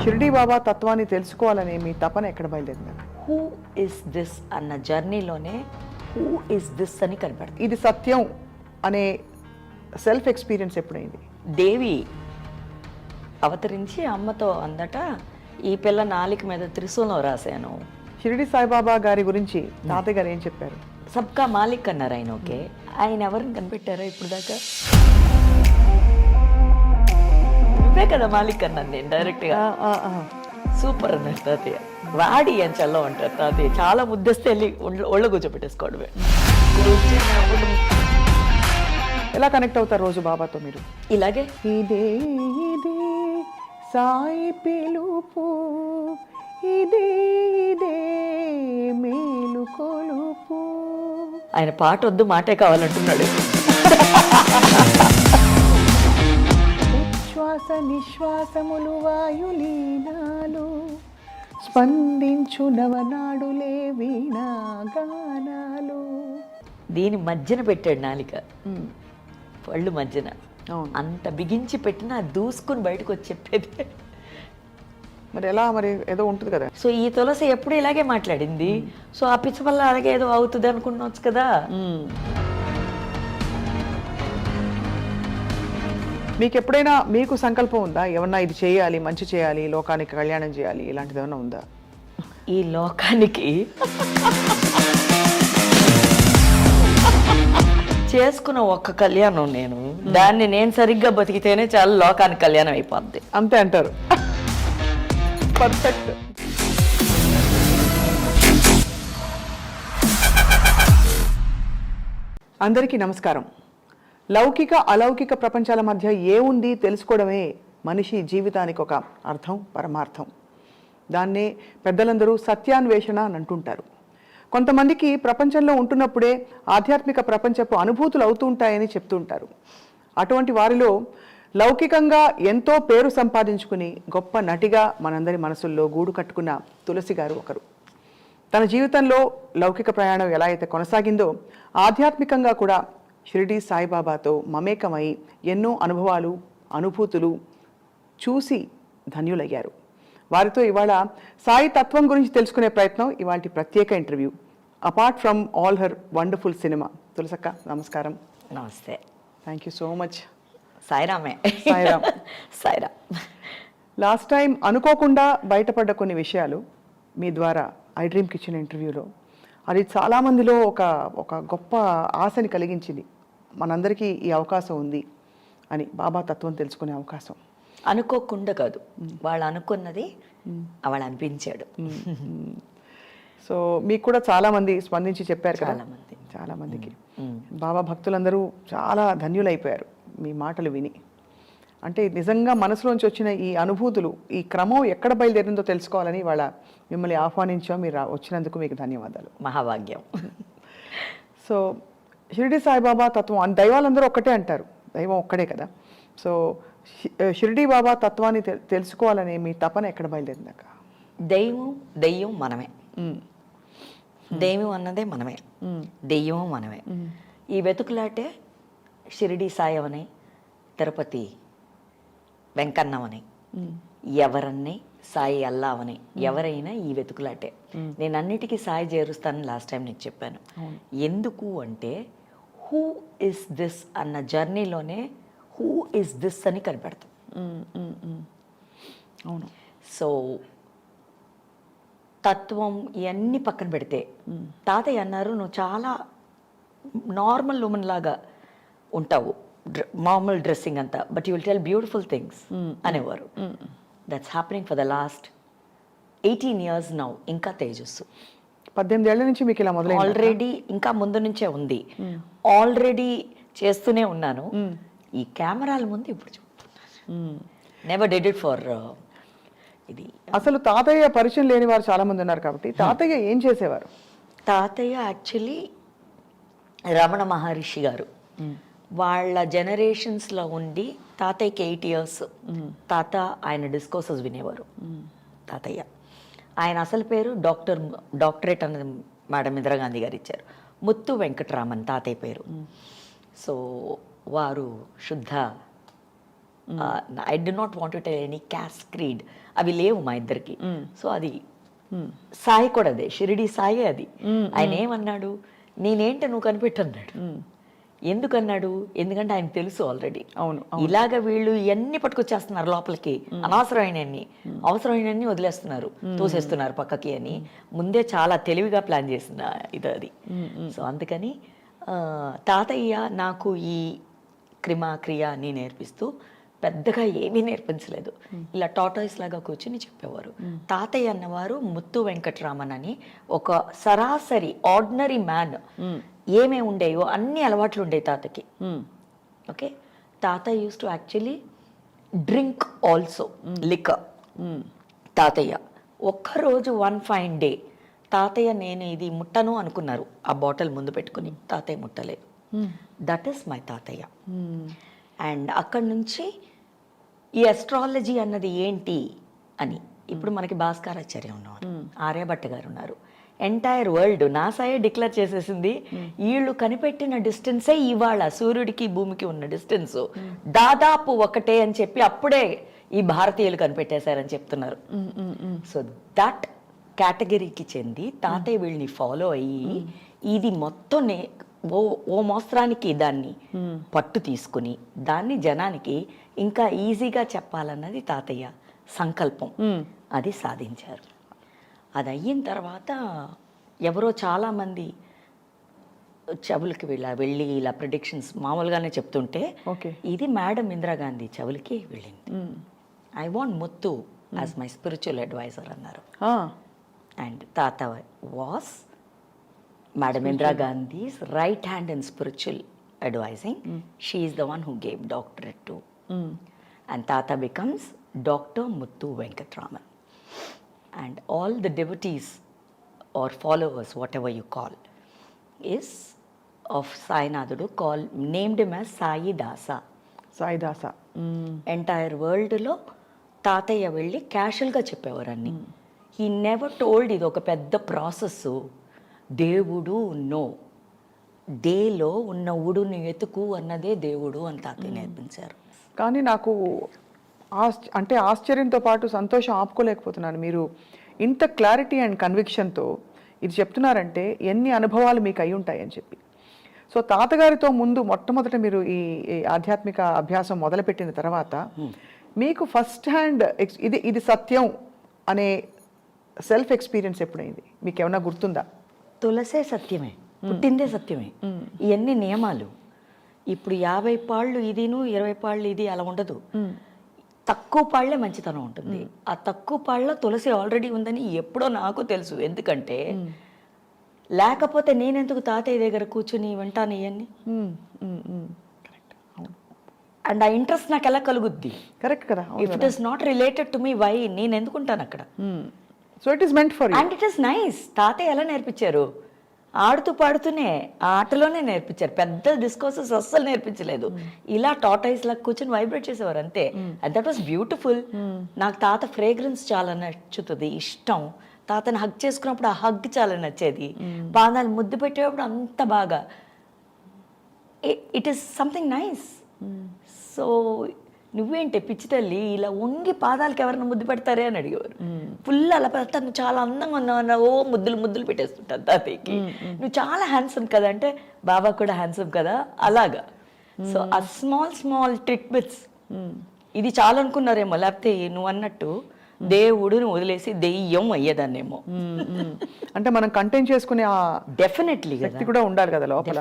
షిరిడి బాబా తత్వాన్ని తెలుసుకోవాలని మీ తపన ఎక్కడ బయలుదేరింది? హూ ఇస్ దిస్ అన్న జర్నీలోనే హూ ఇస్ దిస్ అని కనపడుతుంది. ఇది సత్యం అనే సెల్ఫ్ ఎక్స్పీరియన్స్ ఎప్పుడైంది? దేవి అవతరించి అమ్మతో అందట ఈ పిల్ల నాలిక మీద త్రిశూలం రాశాను. షిరిడి సాయిబాబా గారి గురించి తాతయ్య గారు ఏం చెప్పారు? సబ్కా మాలిక్ అన్నారు ఆయన. ఓకే, ఆయన ఎవరిని కనిపెట్టారా ఇప్పుడు దాకా? నువ్వే కదా మాలిక్ అన్నాను నేను డైరెక్ట్గా. సూపర్ అన్నారు తాతయ్య. వాడి అని చల్ల అంటారు తాతయ్య. చాలా ముద్దస్తే వెళ్ళి ఒళ్ళో కూర్చోబెట్టేసుకోవడమే. ఎలా కనెక్ట్ అవుతారు రోజు బాబాతో మీరు? ఇలాగే ఇదే ఇదే సాయి పిలుపు, ఇదే ఇదే మేలు కొలుపు. ఆయన పాట వద్దు మాటే కావాలంటున్నాడు. ఉచ్ఛ్వాస నిశ్వాసములు వాయులీనాలు స్పందించు నవనాడులే వీణాగానాలు. దీని మధ్యన పెట్టాడు నాలిక, పళ్ళు మధ్యన. అంత బిగించి పెట్టినా దూసుకుని బయటకు వచ్చి చెప్పేది. మరి ఎలా? మరి ఏదో ఉంటుంది కదా. సో ఈ తులసి ఎప్పుడు ఇలాగే మాట్లాడింది. సో ఆ పిచ్చ వల్ల అలాగే ఏదో అవుతుంది అనుకున్నావచ్చు కదా. మీకు ఎప్పుడైనా మీకు సంకల్పం ఉందా? ఏమన్నా ఇది చేయాలి, మంచి చేయాలి, లోకానికి కళ్యాణం చేయాలి, ఇలాంటిది ఏమన్నా ఉందా? ఈ లోకానికి చేసుకున్న ఒక్క కళ్యాణం నేను, దాన్ని నేను సరిగ్గా బతికితేనే చాలా లోకానికి కళ్యాణం అయిపోద్ది. అంతే అంటారు. పర్ఫెక్ట్. అందరికీ నమస్కారం. లౌకిక అలౌకిక ప్రపంచాల మధ్య ఏముంది తెలుసుకోవడమే మనిషి జీవితానికి ఒక అర్థం, పరమార్థం. దాన్నే పెద్దలందరూ సత్యాన్వేషణ అని అంటుంటారు. కొంతమందికి ప్రపంచంలో ఉంటున్నప్పుడే ఆధ్యాత్మిక ప్రపంచపు అనుభూతులు అవుతూ ఉంటాయని చెప్తుంటారు. అటువంటి వారిలో లౌకికంగా ఎంతో పేరు సంపాదించుకుని గొప్ప నటిగా మనందరి మనసుల్లో గూడు కట్టుకున్న తులసి గారు ఒకరు. తన జీవితంలో లౌకిక ప్రయాణం ఎలా అయితే కొనసాగిందో, ఆధ్యాత్మికంగా కూడా షిరిడి సాయిబాబాతో మమేకమై ఎన్నో అనుభవాలు, అనుభూతులు చూసి ధన్యులయ్యారు. వారితో ఇవాళ సాయి తత్వం గురించి తెలుసుకునే ప్రయత్నం ఇవాళ ప్రత్యేక interview. Apart from all her wonderful cinema. తులసక్క నమస్కారం. నమస్తే. Thank you so much. సాయిరామే. సాయిరామ్. సాయిరామ్. లాస్ట్ టైం అనుకోకుండా బయటపడ్డ కొన్ని విషయాలు మీ ద్వారా ఐ డ్రీమ్కి ఇచ్చిన ఇంటర్వ్యూలో, అది చాలామందిలో ఒక గొప్ప ఆశని కలిగించింది. మనందరికీ ఈ అవకాశం ఉంది అని, బాబా తత్వం తెలుసుకునే అవకాశం. అనుకోకుండా కాదు, వాళ్ళు అనుకున్నది వాళ్ళు అనిపించాడు. సో మీకు కూడా చాలామంది స్పందించి చెప్పారు కదా. చాలామందికి బాబా భక్తులందరూ చాలా ధన్యులైపోయారు మీ మాటలు విని. అంటే నిజంగా మనసులోంచి వచ్చిన ఈ అనుభూతులు, ఈ క్రమం ఎక్కడ బయలుదేరిందో తెలుసుకోవాలని వాళ్ళ మిమ్మల్ని ఆహ్వానించాం. మీరు వచ్చినందుకు మీకు ధన్యవాదాలు. మహాభాగ్యం. సో షిరిడి సాయిబాబా తత్వం, దైవాలందరూ ఒక్కటే అంటారు, దైవం ఒక్కడే కదా. సో షిరిడి బాబా తత్వాన్ని తెలుసుకోవాలని మీ తపన ఎక్కడ బయలుదేరిందాక? దెయ్యం మనమే. దైవం అన్నదే మనమే, దెయ్యం మనమే. ఈ వెతుకులాటే షిరిడి సాయవని, తిరుపతి వెంకన్నవని, ఎవరన్నీ సాయి అల్లావని, ఎవరైనా ఈ వెతుకులాటే. నేను అన్నిటికీ సాయి చేరుస్తానని లాస్ట్ టైం నీకు చెప్పాను. ఎందుకు అంటే హూ ఇస్ దిస్ అన్న జర్నీలోనే హూ ఇస్ దిస్ అని కనిపెడతాం. అవును. సో తత్వం ఇవన్నీ పక్కన పెడితే, తాతయ్య అన్నారు నువ్వు చాలా నార్మల్ ఉమెన్ లాగా ఉంటావు, నార్మల్ డ్రెస్సింగ్ అంతా, but you will tell beautiful things అనేవారు. That's happening for the last 18 years now. ఇంకా తేజస్సు 18 ఏళ్ల నుంచి మీకు ఇలా మొదలైంది? ఆల్రెడీ, ఇంకా ముందు నుంచే ఉంది. ఆల్రెడీ చేస్తూనే ఉన్నాను. ఈ కెమెరాల ముందు ఇప్పుడు చెప్తున్నాను. నెవర్ డిడ్ ఇట్ ఫర్ ఇది. అసలు తాతయ్య పరిచయం లేని వారు చాలా మంది ఉన్నారు కాబట్టి తాతయ్య ఏం చేసేవారు? తాతయ్య యాక్చువల్లీ రమణ మహర్షి గారు వాళ్ళ జనరేషన్స్లో ఉండి, తాతయ్యకి 8 years. తాత ఆయన డిస్కోర్సెస్ వినేవారు. తాతయ్య ఆయన అసలు పేరు డాక్టరేట్ అన్నది మేడం ఇందిరాగాంధీ గారు ఇచ్చారు. ముత్తు వెంకటరామన్ తాతయ్య పేరు. సో వారు శుద్ధ I did not want to tell any caste creed, అవి లేవు మా ఇద్దరికి. సో అది సాయి కూడా అదే, షిరిడి సాయి అది. ఆయన ఏమన్నాడు, నేనేంట నువ్వు కనిపెట్టన్నాడు. ఎందుకన్నాడు, ఎందుకంటే ఆయన తెలుసు ఆల్రెడీ. అవును, ఇలాగ వీళ్ళు ఇవన్నీ పట్టుకొచ్చేస్తున్నారు లోపలికి, అనవసరమైనన్ని, అవసరమైనన్ని వదిలేస్తున్నారు, తోసేస్తున్నారు పక్కకి అని ముందే చాలా తెలివిగా ప్లాన్ చేసిన ఇది అది. సో అందుకని తాతయ్య నాకు ఈ క్రియ అని నేర్పిస్తూ పెద్దగా ఏమీ నేర్పించలేదు. ఇలా టాటాయిస్ లాగా కూర్చుని చెప్పేవారు. తాతయ్య అన్నవారు ముత్తు వెంకటరామన్ అని ఒక సరాసరి ఆర్డినరీ మ్యాన్. ఏమేమి ఉండేవో అన్ని అలవాట్లు ఉండేవి తాతకి. ఓకే, తాత use to actually drink also liquor. తాతయ్య ఒక్కరోజు వన్ ఫైన్ డే తాతయ్య నేను ఇది ముట్టను అనుకున్నారు, ఆ బాటిల్ ముందు పెట్టుకుని తాతయ్య ముట్టలేదు. దట్ ఈస్ మై తాతయ్య. అండ్ అక్కడి నుంచి ఈ అస్ట్రాలజీ అన్నది ఏంటి అని ఇప్పుడు మనకి భాస్కరాచార్య ఉన్నారు, ఆర్యభట్ట గారు ఉన్నారు. ఎంటైర్ వరల్డ్ నాసాయే డిక్లేర్ చేసేసింది వీళ్ళు కనిపెట్టిన డిస్టెన్సే ఇవాళ సూర్యుడికి భూమికి ఉన్న డిస్టెన్స్ దాదాపు ఒకటే అని చెప్పి అప్పుడే ఈ భారతీయులు కనిపెట్టేశారని చెప్తున్నారు. సో దట్ కేటగిరీకి చెంది తాతయ్య వీళ్ళని ఫాలో అయ్యి ఇది మొత్తం ఓ మోస్త్రానికి దాన్ని పట్టు తీసుకుని దాన్ని జనానికి ఇంకా ఈజీగా చెప్పాలన్నది తాతయ్య సంకల్పం. అది సాధించారు. అది అయిన తర్వాత ఎవరో చాలామంది చెవులకి వెళ్ళి ఇలా ప్రిడిక్షన్స్ మామూలుగానే చెప్తుంటే ఇది మేడం ఇందిరాగాంధీ చెవులకి వెళ్ళింది. I want Muthu as my spiritual advisor అన్నారు. అండ్ తాత was Madam Indira Gandhi's right hand in spiritual advising. She is the one who gave doctorate to. And Tata becomes Dr. Muthu Venkatraman. And all the devotees or followers, whatever you call, is of Sainadudu named him as Sai Dasa. Sai Dasa. Entire world lo తాతయ్య వెళ్ళి క్యాషువల్గా చెప్పేవారు అన్ని. He never told ఇది ఒక పెద్ద process. దేవుడు no, డేలో ఉన్న ఉడుని ఎతుకు అన్నదే దేవుడు అని తాతయ్య నేర్పించారు. కానీ నాకు అంటే ఆశ్చర్యంతో పాటు సంతోషం ఆపుకోలేకపోతున్నాను. మీరు ఇంత క్లారిటీ అండ్ కన్విక్షన్తో ఇది చెప్తున్నారంటే ఎన్ని అనుభవాలు మీకు అయి ఉంటాయని చెప్పి. సో తాతగారితో ముందు మొట్టమొదట మీరు ఈ ఆధ్యాత్మిక అభ్యాసం మొదలుపెట్టిన తర్వాత మీకు ఫస్ట్ హ్యాండ్ ఇది సత్యం అనే సెల్ఫ్ ఎక్స్పీరియన్స్ ఎప్పుడైంది? మీకు ఏమన్నా గుర్తుందా? తులసే సత్యమే, పుట్టిందే సత్యమే. ఇవన్నీ నియమాలు. ఇప్పుడు 50 పాళ్ళు ఇదిను 20 పాళ్ళు ఇది అలా ఉండదు. తక్కువ పాళ్లే మంచితనం ఉంటుంది. ఆ తక్కువ పాళ్ళ తులసి ఆల్రెడీ ఉందని ఎప్పుడో నాకు తెలుసు. ఎందుకంటే లేకపోతే నేనెందుకు తాతయ్య దగ్గర కూర్చుని వింటాను ఇవన్నీ? అండ్ ఆ ఇంట్రెస్ట్ నాకు ఎలా కలుగుద్ది? కరెక్ట్ కదా. If it is not related to me why నేను ఎందుకుంటాను అక్కడ? So it is meant for you and it is nice. తాతయ్య ఎలా నేర్పించారు? ఆడుతూ పాడుతూనే ఆటలోనే నేర్పించారు. పెద్ద డిస్కోర్సెస్ అస్సలు నేర్పించలేదు. ఇలా టాటాయిస్ లాగా కూర్చొని వైబ్రేట్ చేసేవారు అంతే. And that was beautiful. నాకు తాత ఫ్రేగ్రెన్స్ చాలా నచ్చుతుంది, ఇష్టం. తాతని హగ్ చేసుకున్నప్పుడు ఆ హగ్ చాలా నచ్చేది. పాదాలు ముద్దు పెట్టేటప్పుడు అంత బాగా. It is something nice. So నువ్వేంటి పిచ్చి తల్లి ఇలా వంగి పాదాలకు ఎవరైనా ముద్దు పెడతారే అని అడిగేవారు. ఫుల్ అలా పెడతాను, నువ్వు చాలా అందంగా ఉన్నావు, ఓ ముద్దులు పెట్టేస్తుంటాను తాతయ్యకి. నువ్వు చాలా హ్యాండ్సమ్ కదా అంటే బాబా కూడా హ్యాండ్సమ్ కదా అలాగా. సో ఆ స్మాల్ ట్రిక్ బిట్స్ ఇది చాలా అనుకున్నారేమో. లేకపోతే నువ్వు అన్నట్టు దేవుడుని వదిలేసి దెయ్యం అయ్యేదాన్నేమో. అంటే మనం కంటైన్ చేసుకునే డెఫినెట్లీ శక్తి కూడా ఉండాలి కదా లోపల.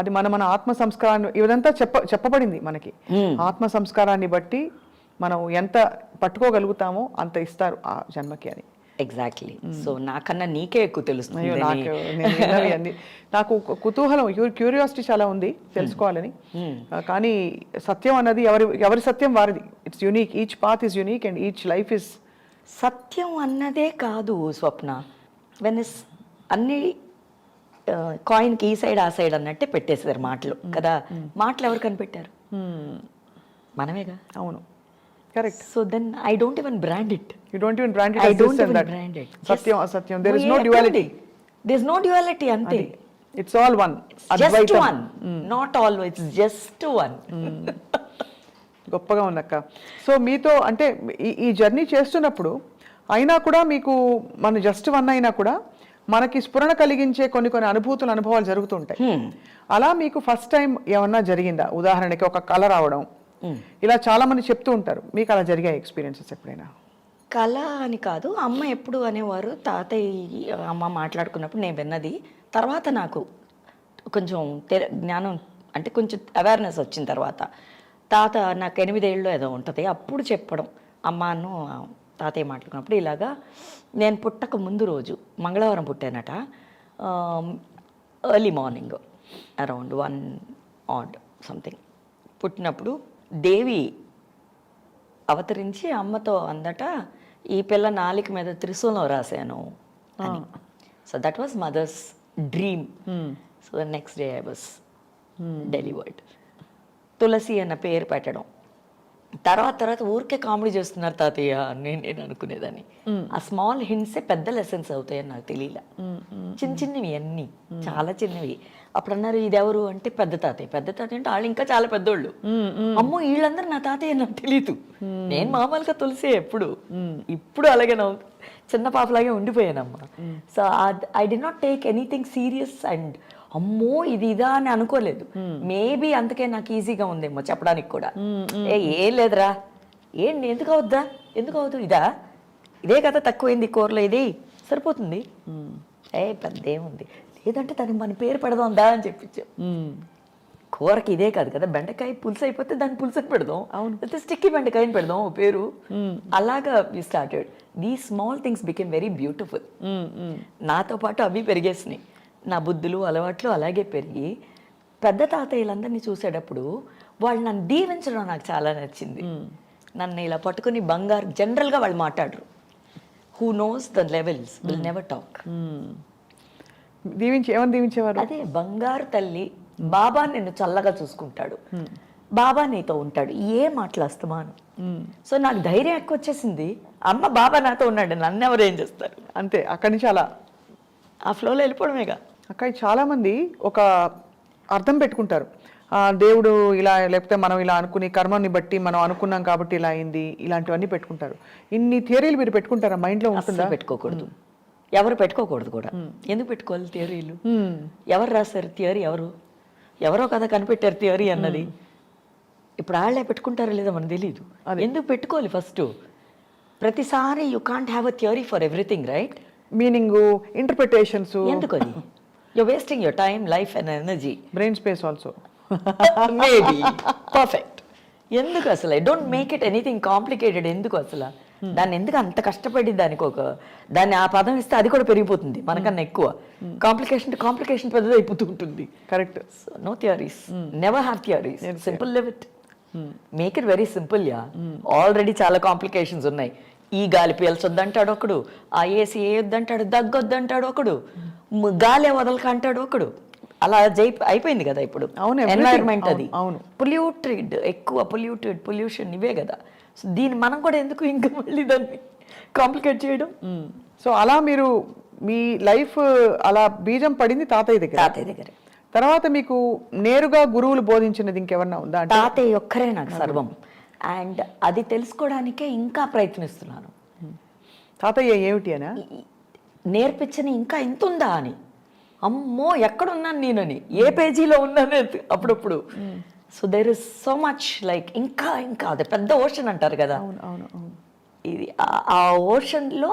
అది మన ఆత్మ సంస్కారాన్ని ఇదంతా చెప్పబడింది మనకి. ఆత్మ సంస్కారాన్ని బట్టి మనం ఎంత పట్టుకోగలుగుతామో అంత ఇస్తారు ఆ జన్మకి అని. ఎగ్జాక్ట్లీ. సో నాకన్నా నీకే ఎక్కువ తెలుస్తుంది. నాకు కుతూహలం, క్యూరియాసిటీ చాలా ఉంది తెలుసుకోవాలని. కానీ సత్యం అన్నది ఎవరి సత్యం వారిది. It's unique. Each path is unique and each life is సత్యం అన్నదే కాదు స్వప్న. వెనస్ అన్ని కాయిన్కి ఈ సైడ్ ఆ సైడ్ అన్నట్టే పెట్టేసారు మాటలు కదా. మాటలు ఎవరు కనిపెట్టారు? మనమేగా. అవును, correct. So then I don't even brand it. You don't even brand it. I don't even brand it. Satyam, asatyam. There is no duality. There is no duality. Ante. It's all one. Just one. Not all. It's just one. గొప్పగా ఉందక్క. So మీతో అంటే ఈ journey చేస్తున్నప్పుడు అయినా కూడా మీకు మన జస్ట్ వన్ అయినా కూడా మనకి స్ఫురణ కలిగించే కొన్ని కొన్ని అనుభవాలు జరుగుతుంటాయి. అలా మీకు ఫస్ట్ టైం ఏమన్నా జరిగిందా? ఉదాహరణకి ఒక కళ రావడం, ఇలా చాలా మంది చెప్తూ ఉంటారు. మీకు అలా జరిగాయి ఎక్స్పీరియన్సెస్ ఎప్పుడైనా? కళ అని కాదు, అమ్మ ఎప్పుడు అనేవారు, తాతయ్య అమ్మ మాట్లాడుకున్నప్పుడు నేను విన్నది. తర్వాత నాకు కొంచెం జ్ఞానం అంటే కొంచెం అవేర్నెస్ వచ్చిన తర్వాత తాత నాకు 8 ఏళ్ళు ఏదో ఉంటుంది అప్పుడు చెప్పడం, అమ్మను తాతయ్య మాట్లాడుకున్నప్పుడు ఇలాగా నేను పుట్టక ముందు రోజు మంగళవారం పుట్టానట, early morning around 1 odd something పుట్టినప్పుడు దేవి అవతరించి అమ్మతో అందట ఈ పిల్ల నాలిక మీద త్రిశూలం రాశాను అని. So that was mother's dream. So the next day I was delivered. Tulasi అన్న పేరు పెట్టడం తర్వాత ఊరికే కామెడీ చేస్తున్నారు తాతయ్య నేను అనుకునేదాన్ని. ఆ స్మాల్ హింట్సే పెద్ద లెసన్స్ అవుతాయని నాకు తెలియలే. చిన్నవి అన్నీ చాలా చిన్నవి. అప్పుడు అన్నారు ఇది ఎవరు అంటే పెద్ద తాతయ్య అంటే వాళ్ళు ఇంకా చాలా పెద్దోళ్ళు. అమ్మో వీళ్ళందరూ నా తాతయ్య నాకు తెలీదు. నేను మామూలుగా తులసి ఇప్పుడు అలాగే నవ్వు చిన్న పాపలాగే ఉండిపోయానమ్మా. So I did not take anything serious and అమ్మో ఇది ఇదా అని అనుకోలేదు. మేబీ అందుకే నాకు ఈజీగా ఉందేమో చెప్పడానికి కూడా. ఏం లేదురా, ఎందుకు అవద్దు ఇదే కదా తక్కువైంది కూరలో, ఇది సరిపోతుంది, పెద్ద ఏముంది, లేదంటే తనకి మన పేరు పెడదాందా అని చెప్పించాం. కూరకి ఇదే కాదు కదా, బెండకాయ పులుసు అయిపోతే దాన్ని పులుసు అని పెడదాం, అయితే స్టిక్కీ బెండకాయని పెడదాం పేరు. అలాగా we started. The small things become very beautiful. నాతో పాటు అవి పెరిగేసినాయి. నా బుద్ధులు అలవాట్లు అలాగే పెరిగి పెద్ద తాతయ్యలందరినీ చూసేటప్పుడు వాళ్ళు నన్ను దీవించడం నాకు చాలా నచ్చింది. నన్ను ఇలా పట్టుకుని బంగారు, జనరల్గా వాళ్ళు మాట్లాడరు, who knows the levels will never talk. ఏమని దీవించేవారు? అదే బంగారు తల్లి, బాబా నిన్ను చల్లగా చూసుకుంటాడు, బాబా నీతో ఉంటాడు, ఏ మాట్లాడుతున్నాను. సో నాకు ధైర్యం ఎక్కువ వచ్చేసింది, అమ్మ బాబా నాతో ఉన్నాడు, నన్ను ఎవరు ఏం చేస్తారు, అంతే. అక్కడి నుంచి అలా ఆ ఫ్లోలో వెళ్ళిపోవడమేగా. అక్కడ చాలా మంది ఒక అర్థం పెట్టుకుంటారు, దేవుడు ఇలా, లేకపోతే మనం ఇలా అనుకుని కర్మని బట్టి మనం అనుకున్నాం కాబట్టి ఇలా అయింది, ఇలాంటివన్నీ పెట్టుకుంటారు. ఇన్ని థియరీలు మీరు పెట్టుకుంటారా? మైండ్లో ఉంటుందా? పెట్టుకోకూడదు, ఎవరు పెట్టుకోకూడదు కూడా. ఎందుకు పెట్టుకోవాలి థియరీలు? ఎవరు రాశారు థియరీ? ఎవరో కదా కనిపెట్టారు థియరీ అన్నది. ఇప్పుడు వాళ్ళే పెట్టుకుంటారో లేదో మనకు తెలియదు. ఎందుకు పెట్టుకోవాలి? ఫస్ట్ ప్రతిసారి you can't have a theory for everything, right? Meaning, interpretations, ఎందుకు అది? you're wasting your time, life and energy, brain space also. maybe perfect. ఎందుకు అసలు? I don't make it anything complicated. ఎందుకు అసలు దాన్ని ఎందుకు అంత కష్టపడి దాన్ని ఆ పదం ఇస్తే అది కూడా పెరిగిపోతుంది మనకన్నా ఎక్కువ. కాంప్లికేషన్ పెద్దది అయిపోతూ ఉంటుంది. Correct. No theories, never have theories, simple live it, make it very simple. Yeah already చాలా కాంప్లికేషన్స్ ఉన్నాయి. ఈ గాలి పీల్చొద్దంటాడు ఒకడు, ఆ ఏసీ వేయొద్దంటాడు, దగ్గొద్దంటాడు ఒకడు, గాలి వదలక అంటాడు ఒకడు. అలా అయిపోయింది కదా ఇప్పుడు ఎన్వైరన్మెంట్. అది పొల్యూటెడ్, ఎక్కువ పొల్యూషన్ ఇవే కదా. సో దీన్ని మనం కూడా ఎందుకు ఇంకా మళ్ళీ దాన్ని కాంప్లికేట్ చేయడం? సో అలా మీరు మీ లైఫ్ అలా బీజం పడింది తాతయ్య దగ్గర. తర్వాత మీకు నేరుగా గురువులు బోధించినది ఇంకెవరన్నా ఉందా? తాతయ్య ఒక్కరే నాకు సర్వం. అండ్ అది తెలుసుకోవడానికే ఇంకా ప్రయత్నిస్తున్నాను. తాతయ్య ఏమిటి అని నేర్పించని ఇంకా ఇంత ఉందా అని. అమ్మో ఎక్కడున్నాను నేనని, ఏ పేజీలో ఉన్నాను అప్పుడప్పుడు. So there is so much like ఇంకా అదే పెద్ద ఓషన్ అంటారు కదా. ఇది ఆ ఓషన్లో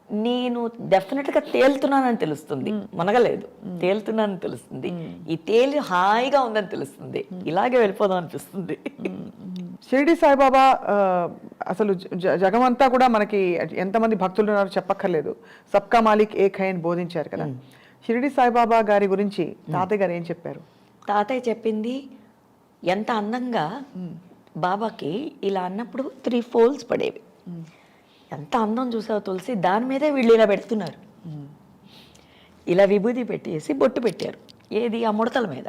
నేను డెఫినెట్గా తేలుతున్నానని తెలుస్తుంది, మనగలేదు, తేలుతున్నానని తెలుస్తుంది. ఈ తేలి హాయిగా ఉందని తెలుస్తుంది, ఇలాగే వెళ్ళిపోదాం అనిపిస్తుంది. షిరిడి సాయిబాబా అసలు జగమంతా కూడా మనకి ఎంతమంది భక్తులు ఉన్నారో చెప్పక్కర్లేదు. సబ్కా మాలిక్ ఏక్ హై అని బోధించారు కదా. షిరిడి సాయిబాబా గారి గురించి తాతయ్య గారు ఏం చెప్పారు? తాతయ్య చెప్పింది ఎంత అందంగా, బాబాకి ఇలా అన్నప్పుడు 3 folds పడేవి. ఎంత అందం చూసావు తులసి, దాని మీదే వీళ్ళు ఇలా పెడుతున్నారు, ఇలా విభూది పెట్టేసి బొట్టు పెట్టారు, ఏది ఆ ముడతల మీద.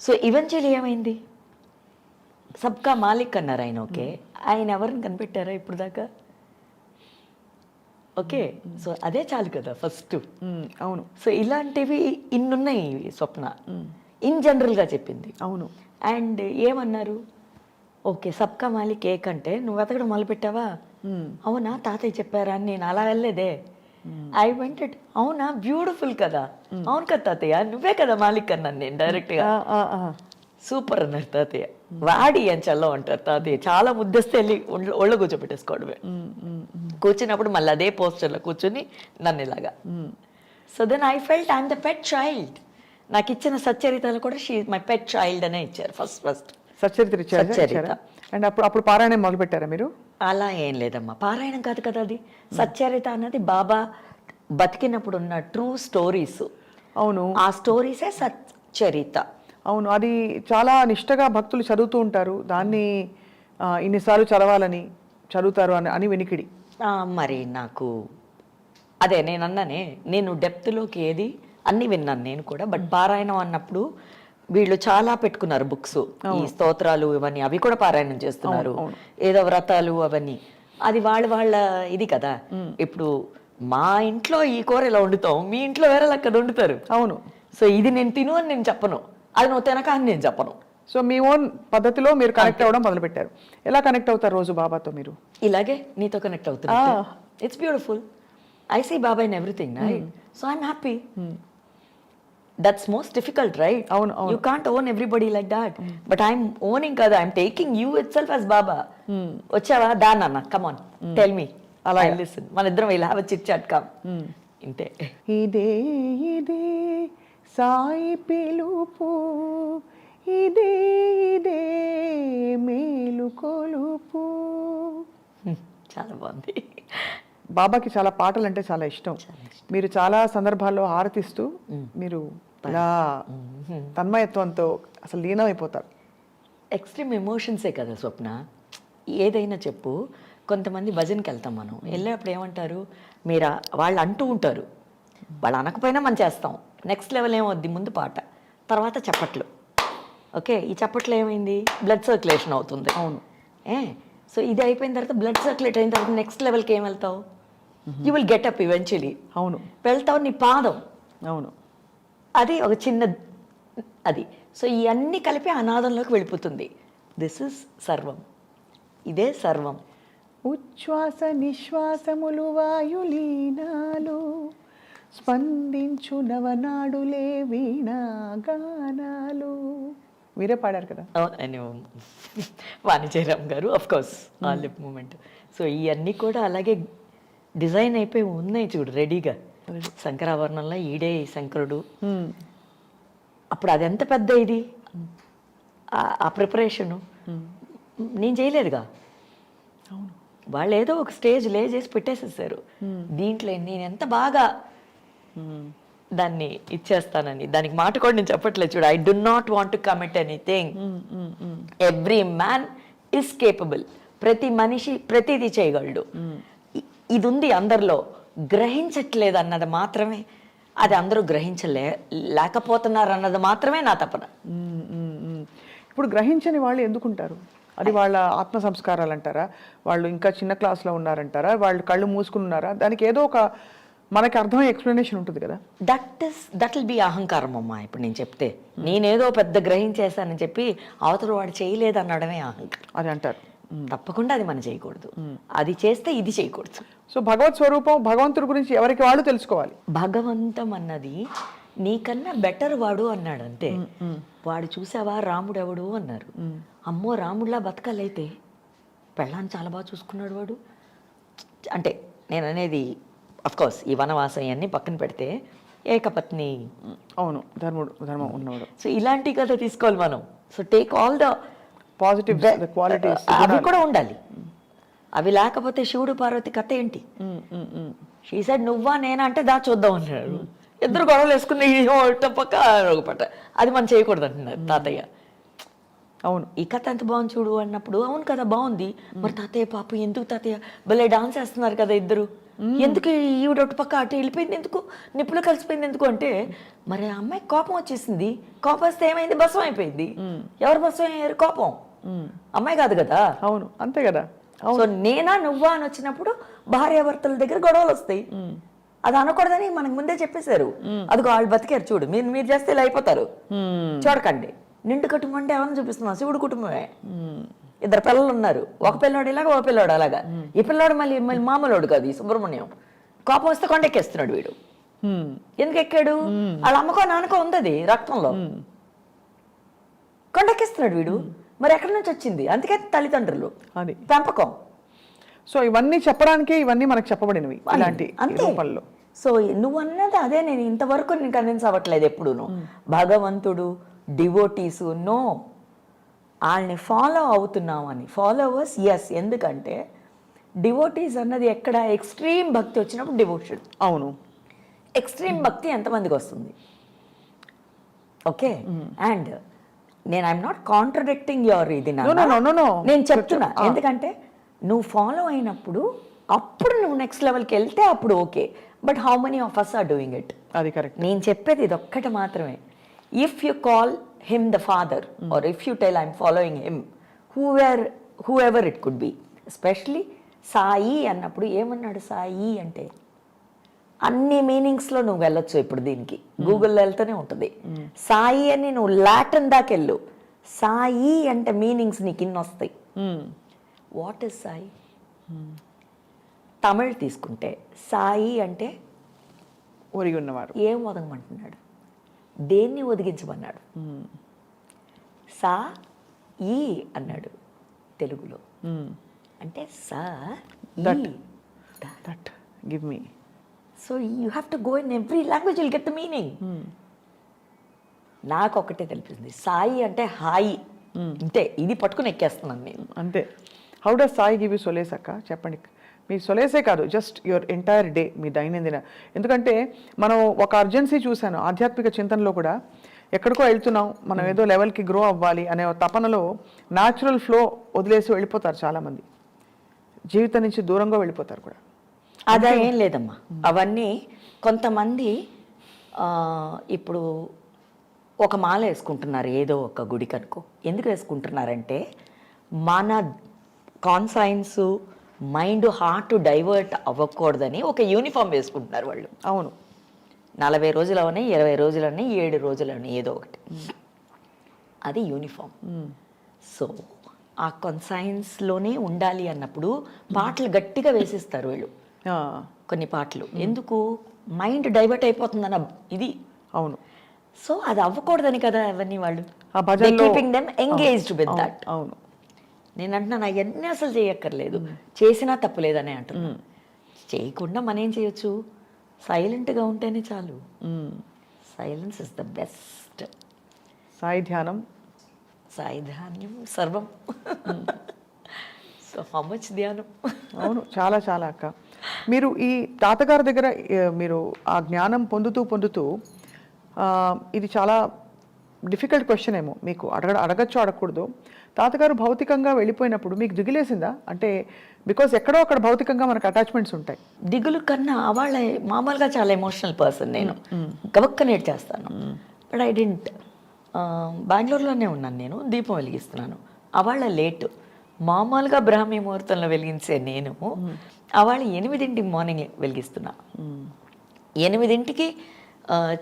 సో ఈవెన్చువల్లీ ఏమైంది? సబ్కా మాలిక్ అన్నారు ఆయన. ఓకే, ఆయన ఎవరిని కనిపెట్టారా ఇప్పుడు దాకా? ఓకే, సో అదే చాలు కదా ఫస్ట్. అవును. సో ఇలాంటివి ఇన్నున్నాయి స్వప్న, ఇన్ జనరల్గా చెప్పింది. అవును. అండ్ ఏమన్నారు? ఓకే సబ్కా మాలి కేక్ అంటే నువ్వు వెతకడం మొదలు పెట్టావా, అవునా తాతయ్య చెప్పారా అని నేను అలా వెళ్ళలేదే. ఐ వెంట అవునా బ్యూటిఫుల్ కదా, అవును కదా తాతయ్య నువ్వే కదా మాలిక్ అన్నాను నేను డైరెక్ట్గా. సూపర్ అన్నారు తాతయ్య. వాడి అని చల్లం అంటారు తాతయ్య, చాలా ముద్దస్తే వెళ్ళి ఒళ్ళ కూర్చోబెట్టేసుకోవడమే. కూర్చున్నప్పుడు మళ్ళీ అదే పోస్టర్లో కూర్చొని నన్ను ఇలాగా. So then I felt I'm the pet child. నాకు ఇచ్చిన సచ్చరితలు కూడా షీ మై పెట్ చైల్డ్ అనే ఇచ్చారు ఫస్ట్. సచ్చరిత ఇచ్చారా? అండ్ అప్పుడు పారాయణం మొదలు పెట్టారా మీరు? అలా ఏం లేదమ్మా, పారాయణం కాదు కదా అది. సచ్చరిత అన్నది బాబా బతికినప్పుడు ఉన్న ట్రూ స్టోరీస్. అవును, ఆ స్టోరీసే సచ్చరిత. అవును, అది చాలా నిష్టగా భక్తులు చదువుతూ ఉంటారు దాన్ని. ఇన్నిసార్లు చదవాలని చదువుతారు అని వినికిడి. మరి నాకు అదే నేను అన్నానే, నేను డెప్త్లోకి ఏది అన్ని విన్నాను నేను కూడా. బట్ పారాయణం అన్నప్పుడు వీళ్ళు చాలా పెట్టుకున్నారు బుక్స్, ఈ స్తోత్రాలు ఇవన్నీ, అవి కూడా పారాయణం చేస్తున్నారు. ఏదో వ్రతాలు అవన్నీ, అది వాళ్ళ ఇది కదా. ఇప్పుడు మా ఇంట్లో ఈ కూర ఇలా వండుతాం, మీ ఇంట్లో వేరే లెక్క వండుతారు. అవును. సో ఇది నేను తిను అని నేను చెప్పను, అది నువ్వు తినక అని నేను చెప్పను. సో మీ ఓన్ పద్ధతిలో మీరు కనెక్ట్ అవ్వడం మొదలు పెట్టారు. ఎలా కనెక్ట్ అవుతారు రోజు బాబాతో మీరు? ఇలాగే నీతో కనెక్ట్ అవుతున్నా. It's beautiful. I see Baba in everything, right? So I'm happy. That's most difficult, right? అవును, you can't own everybody like that. But I'm owning కదా, I'm taking you itself as Baba. వచ్చావా దా నాన్న, కమ్ ఆన్ టెల్ మీ, అలా listen. మన ఇద్దరం ఇలా have a chit chat, come. ఇంతే. ఇదే ఇదే సాయి పిలుపు, ఇదే ఇదే మేలు కొలుపు. చాలా బాగుంది. బాబాకి చాలా పాటలు అంటే చాలా ఇష్టం. మీరు చాలా సందర్భాల్లో హారతిస్తూ మీరు ఇలా తన్మయత్వంతో అసలు లీనమైపోతారు. ఎక్స్ట్రీమ్ ఎమోషన్సే కదా స్వప్న. ఏదైనా చెప్పు, కొంతమంది భజన్కి వెళ్తాం, మనం వెళ్ళేటప్పుడు ఏమంటారు మీరు, వాళ్ళు అంటూ ఉంటారు, వాళ్ళు అనకపోయినా మనం చేస్తాం. నెక్స్ట్ లెవెల్ ఏమవుద్ది, ముందు పాట, తర్వాత చప్పట్లు. ఓకే, ఈ చప్పట్లు ఏమైంది, బ్లడ్ సర్క్యులేషన్ అవుతుంది. అవును. సో ఇది అయిపోయిన తర్వాత, బ్లడ్ సర్క్యులేట్ అయిన తర్వాత నెక్స్ట్ లెవెల్కి ఏం వెళ్తావు, you will get up eventually. అవును, వెళ్తావు నీ పాదం. అవును, అది ఒక చిన్న అది. సో ఇవన్నీ కలిపి అనాదంలోకి వెళ్ళిపోతుంది. దిస్ ఇస్ సర్వం, ఇదే సర్వం. ఉచ్ఛ్వాస నిశ్వాసములు వాయులీనాలు, స్పందించు నవనాడులే వీణాగానాలు. మీరే పాడారు కదా? వాణిజ్యరామ్ గారు, ఆఫ్ కోర్స్, ఆ లిప్ మూమెంట్. సో ఇవన్నీ కూడా అలాగే డిజైన్ అయిపోయి ఉన్నాయి చూడు, రెడీగా. శంకరాభరణంలో ఈడే శంకరుడు. అప్పుడు అది ఎంత పెద్ద ఇది, ఆ ప్రిపరేషను నేను చేయలేదుగా. అవును, వాళ్ళు ఏదో ఒక స్టేజ్ లే చేసి పెట్టేసేసారు. దీంట్లో నేను ఎంత బాగా దాన్ని ఇచ్చేస్తానని, దానికి మాట కూడా నేను చెప్పట్లేదు చూడు. I do not want to commit anything. Every man is capable. ప్రతి మనిషి ప్రతిదీ చేయగలడు. ఇది ఉంది అందరిలో, గ్రహించట్లేదు అన్నది మాత్రమే, అది అందరూ లేకపోతున్నారు అన్నది మాత్రమే నా తపన. ఇప్పుడు గ్రహించని వాళ్ళు ఎందుకుంటారు? అది వాళ్ళ ఆత్మ సంస్కారాలు అంటారా, వాళ్ళు ఇంకా చిన్న క్లాస్లో ఉన్నారంటారా, వాళ్ళు కళ్ళు మూసుకున్నారా? దానికి ఏదో ఒక మనకి అర్థమయ్యే ఎక్స్ప్లెనేషన్ ఉంటుంది కదా. దట్ విల్ బి అహంకారం అమ్మా. ఇప్పుడు నేను చెప్తే నేనేదో పెద్ద గ్రహించేసానని చెప్పి అవతల వాడు చేయలేదు అనడమే అహంకారం అది అంటారు. తప్పకుండా అది మనం చేయకూడదు. అది చేస్తే ఇది చేయకూడదు. సో భగవత్ స్వరూపం, భగవంతుడి గురించి ఎవరికి వాళ్ళు తెలుసుకోవాలి. భగవంతం అన్నది నీకన్నా బెటర్ వాడు అన్నాడు అంతే. వాడు చూసావా రాముడు ఎవడు అన్నారు. అమ్మో రాముడిలా బతకాలైతే పెళ్ళాన్ని చాలా బాగా చూసుకున్నాడు వాడు అంటే. నేను అనేది అఫ్కోర్స్ ఈ వనవాసం ఇవన్నీ పక్కన పెడితే ఏకపత్ని, అవును, ధర్మం ఉన్నవాడు. సో ఇలాంటి కథ తీసుకోవాలి మనం. So take all the positive qualities, అవి కూడా ఉండాలి. అవి లేకపోతే శివుడు పార్వతి కథ ఏంటి? షీ సెడ్ నువ్వా నేనా అంటే దా చూద్దాం అన్నాడు. ఇద్దరు గొడవలు వేసుకుని పక్క ఒక పట్ట. అది మనం చేయకూడదు అంటున్నారు తాతయ్య. అవును, ఈ కథ ఎంత బాగుంది చూడు అన్నప్పుడు, అవును కదా బాగుంది, మరి తాతయ్య పాప ఎందుకు తాతయ్య భలే డాన్స్ వేస్తున్నారు కదా ఇద్దరు, ఎందుకు ఈవిడ ఒక పక్క అటు వెళ్ళిపోయింది, ఎందుకు నిప్పులు కలిసిపోయింది ఎందుకు అంటే, మరి ఆ అమ్మాయికి కోపం వచ్చేసింది. కోపం వస్తే ఏమైంది, భస్వం అయిపోయింది. ఎవరు భస్వం అయ్యారు? కోపం. అమ్మాయి కాదు కదా. అవును, అంతే కదా. సో నేనా నువ్వా అని వచ్చినప్పుడు భార్యాభర్తల దగ్గర గొడవలు వస్తాయి. అది అనకూడదని మనకు ముందే చెప్పేశారు. అదిగో వాళ్ళు బతికారు చూడు, మీరు చేస్తే ఇలా అయిపోతారు. చూడకండి, నిండు కుటుంబం అంటే ఎవరిని చూపిస్తున్నా, శివుడు కుటుంబమే. ఇద్దరు పిల్లలు ఉన్నారు, ఒక పిల్లోడు ఇలాగా ఒక పిల్లోడు అలాగా. ఈ పిల్లోడు మళ్ళీ మళ్ళీ మామూలుడు కాదు, ఈ సుబ్రహ్మణ్యం. కోపం వస్తే కొండెక్కేస్తున్నాడు వీడు. ఎందుకు ఎక్కాడు? వాళ్ళ అమ్మకో నాన్నకో ఉంది రక్తంలో, కొండెక్కేస్తున్నాడు వీడు. మరి ఎక్కడి నుంచి వచ్చింది? అందుకే తల్లిదండ్రులు, అది పెంపకం. సో ఇవన్నీ చెప్పడానికే ఇవన్నీ మనకు చెప్పబడినవి ఇలాంటి రూపంలో. సో నువ్వు అన్నది అదే, నేను ఇంతవరకు నేను కన్విన్స్ అవ్వట్లేదు ఎప్పుడూను. భగవంతుడు, డివోటీసు, నో, వాళ్ళని ఫాలో అవుతున్నామని. ఫాలోవర్స్ ఎస్, ఎందుకంటే డివోటీస్ అన్నది ఎక్కడ ఎక్స్ట్రీమ్ భక్తి వచ్చినప్పుడు డివోషన్. అవును, ఎక్స్ట్రీమ్ భక్తి ఎంతమందికి వస్తుంది? ఓకే, అండ్ నేను ఐఎమ్ నాట్ కాంట్రడిక్టింగ్ యువర్ ఇది, నేను చెప్తున్నా. ఎందుకంటే నువ్వు ఫాలో అయినప్పుడు అప్పుడు నువ్వు నెక్స్ట్ లెవెల్కి వెళ్తే అప్పుడు okay. But how many of us are doing it? అది కరెక్ట్. నేను చెప్పేది ఇది ఒక్కటి మాత్రమే. If you call him the father, or if you tell I'm following him, whoever it could be, especially Sai అన్నప్పుడు ఏమన్నాడు? సాయి అంటే అన్ని మీనింగ్స్లో నువ్వు వెళ్ళొచ్చు. ఇప్పుడు దీనికి గూగుల్లో వెళ్తూనే ఉంటుంది. సాయి అని నువ్వు లాటిన్ దాకా వెళ్ళు, సాయి అంటే మీనింగ్స్ నీకు ఇన్ని వస్తాయి. What is Sai? తమిళ్ తీసుకుంటే సాయి అంటే ఒరిగి ఉన్నవారు. ఏం ఒదగమంటున్నాడు? దేన్ని ఒదిగించమన్నాడు? సా ఈ అన్నాడు తెలుగులో. అంటే saw that give me. So you have to go in every language, will get the meaning. నాకు ఒకటే తెలిపింది, సాయి అంటే హాయి. అంతే, ఇది పట్టుకుని ఎక్కేస్తున్నాను నేను. అంతే. How does Sai give you solace అక్క? చెప్పండి. మీ సొలేసే కాదు, జస్ట్ యువర్ ఎంటైర్ డే, మీ దైనందిన. ఎందుకంటే మనం ఒక అర్జెన్సీ చూశాను ఆధ్యాత్మిక చింతనలో కూడా. ఎక్కడికో వెళ్తున్నాం, మనం ఏదో లెవెల్కి గ్రో అవ్వాలి అనే తపనలో న్యాచురల్ ఫ్లో వదిలేసి వెళ్ళిపోతారు చాలామంది, జీవితం నుంచి దూరంగా వెళ్ళిపోతారు కూడా. అదా ఏం లేదమ్మా, అవన్నీ కొంతమంది ఇప్పుడు ఒక మాల వేసుకుంటున్నారు ఏదో ఒక గుడి కనుకో. ఎందుకు వేసుకుంటున్నారంటే మన కాన్సైన్స్, మైండ్, హార్ట్ డైవర్ట్ అవ్వకూడదని ఒక యూనిఫామ్ వేసుకుంటున్నారు వాళ్ళు. అవును, 40 రోజులని, 20 రోజులని, 7 రోజులని, ఏదో ఒకటి, అది యూనిఫామ్. సో ఆ కాన్సైన్స్లోనే ఉండాలి అన్నప్పుడు పాటలు గట్టిగా వేసిస్తారు వీళ్ళు, కొన్ని పాటలు. ఎందుకు? మైండ్ డైవర్ట్ అయిపోతుందన్న ఇది. అవును. సో అది అవ్వకూడదని కదా అవన్నీ వాళ్ళు keeping them engaged with that. అవును. నేను అంటున్నాను అవన్నీ అసలు చేయక్కర్లేదు, చేసినా తప్పులేదని అంటున్నాను. చేయకుండా మనం ఏం చేయొచ్చు? సైలెంట్గా ఉంటేనే చాలు. Silence is the best. Sai ధ్యానం, సాయి ధ్యానం సర్వం. సో హౌ మచ్ ధ్యానం? అవును, చాలా చాలా అక్క. మీరు ఈ తాతగారి దగ్గర మీరు ఆ జ్ఞానం పొందుతూ ఇది చాలా డిఫికల్ట్ క్వశ్చన్ ఏమో మీకు, అడగచ్చు అడగకూడదు. తాతగారు భౌతికంగా వెళ్ళిపోయినప్పుడు మీకు దిగులేసిందా? అంటే బికాస్ ఎక్కడో అక్కడ భౌతికంగా మనకు అటాచ్మెంట్స్ ఉంటాయి. దిగులు కన్నా వాళ్ళ మామూలుగా చాలా ఎమోషనల్ పర్సన్ నేను, గవక్కనేట్ చేస్తాను. But I didn't. బెంగళూరులోనే ఉన్నాను నేను, దీపం వెలిగిస్తున్నాను. అవాళ్ళ లేటు, మామూలుగా బ్రాహ్మీ ముహూర్తంలో వెలిగించే నేను అవాళ 8 మార్నింగ్ వెలిగిస్తున్నా. 8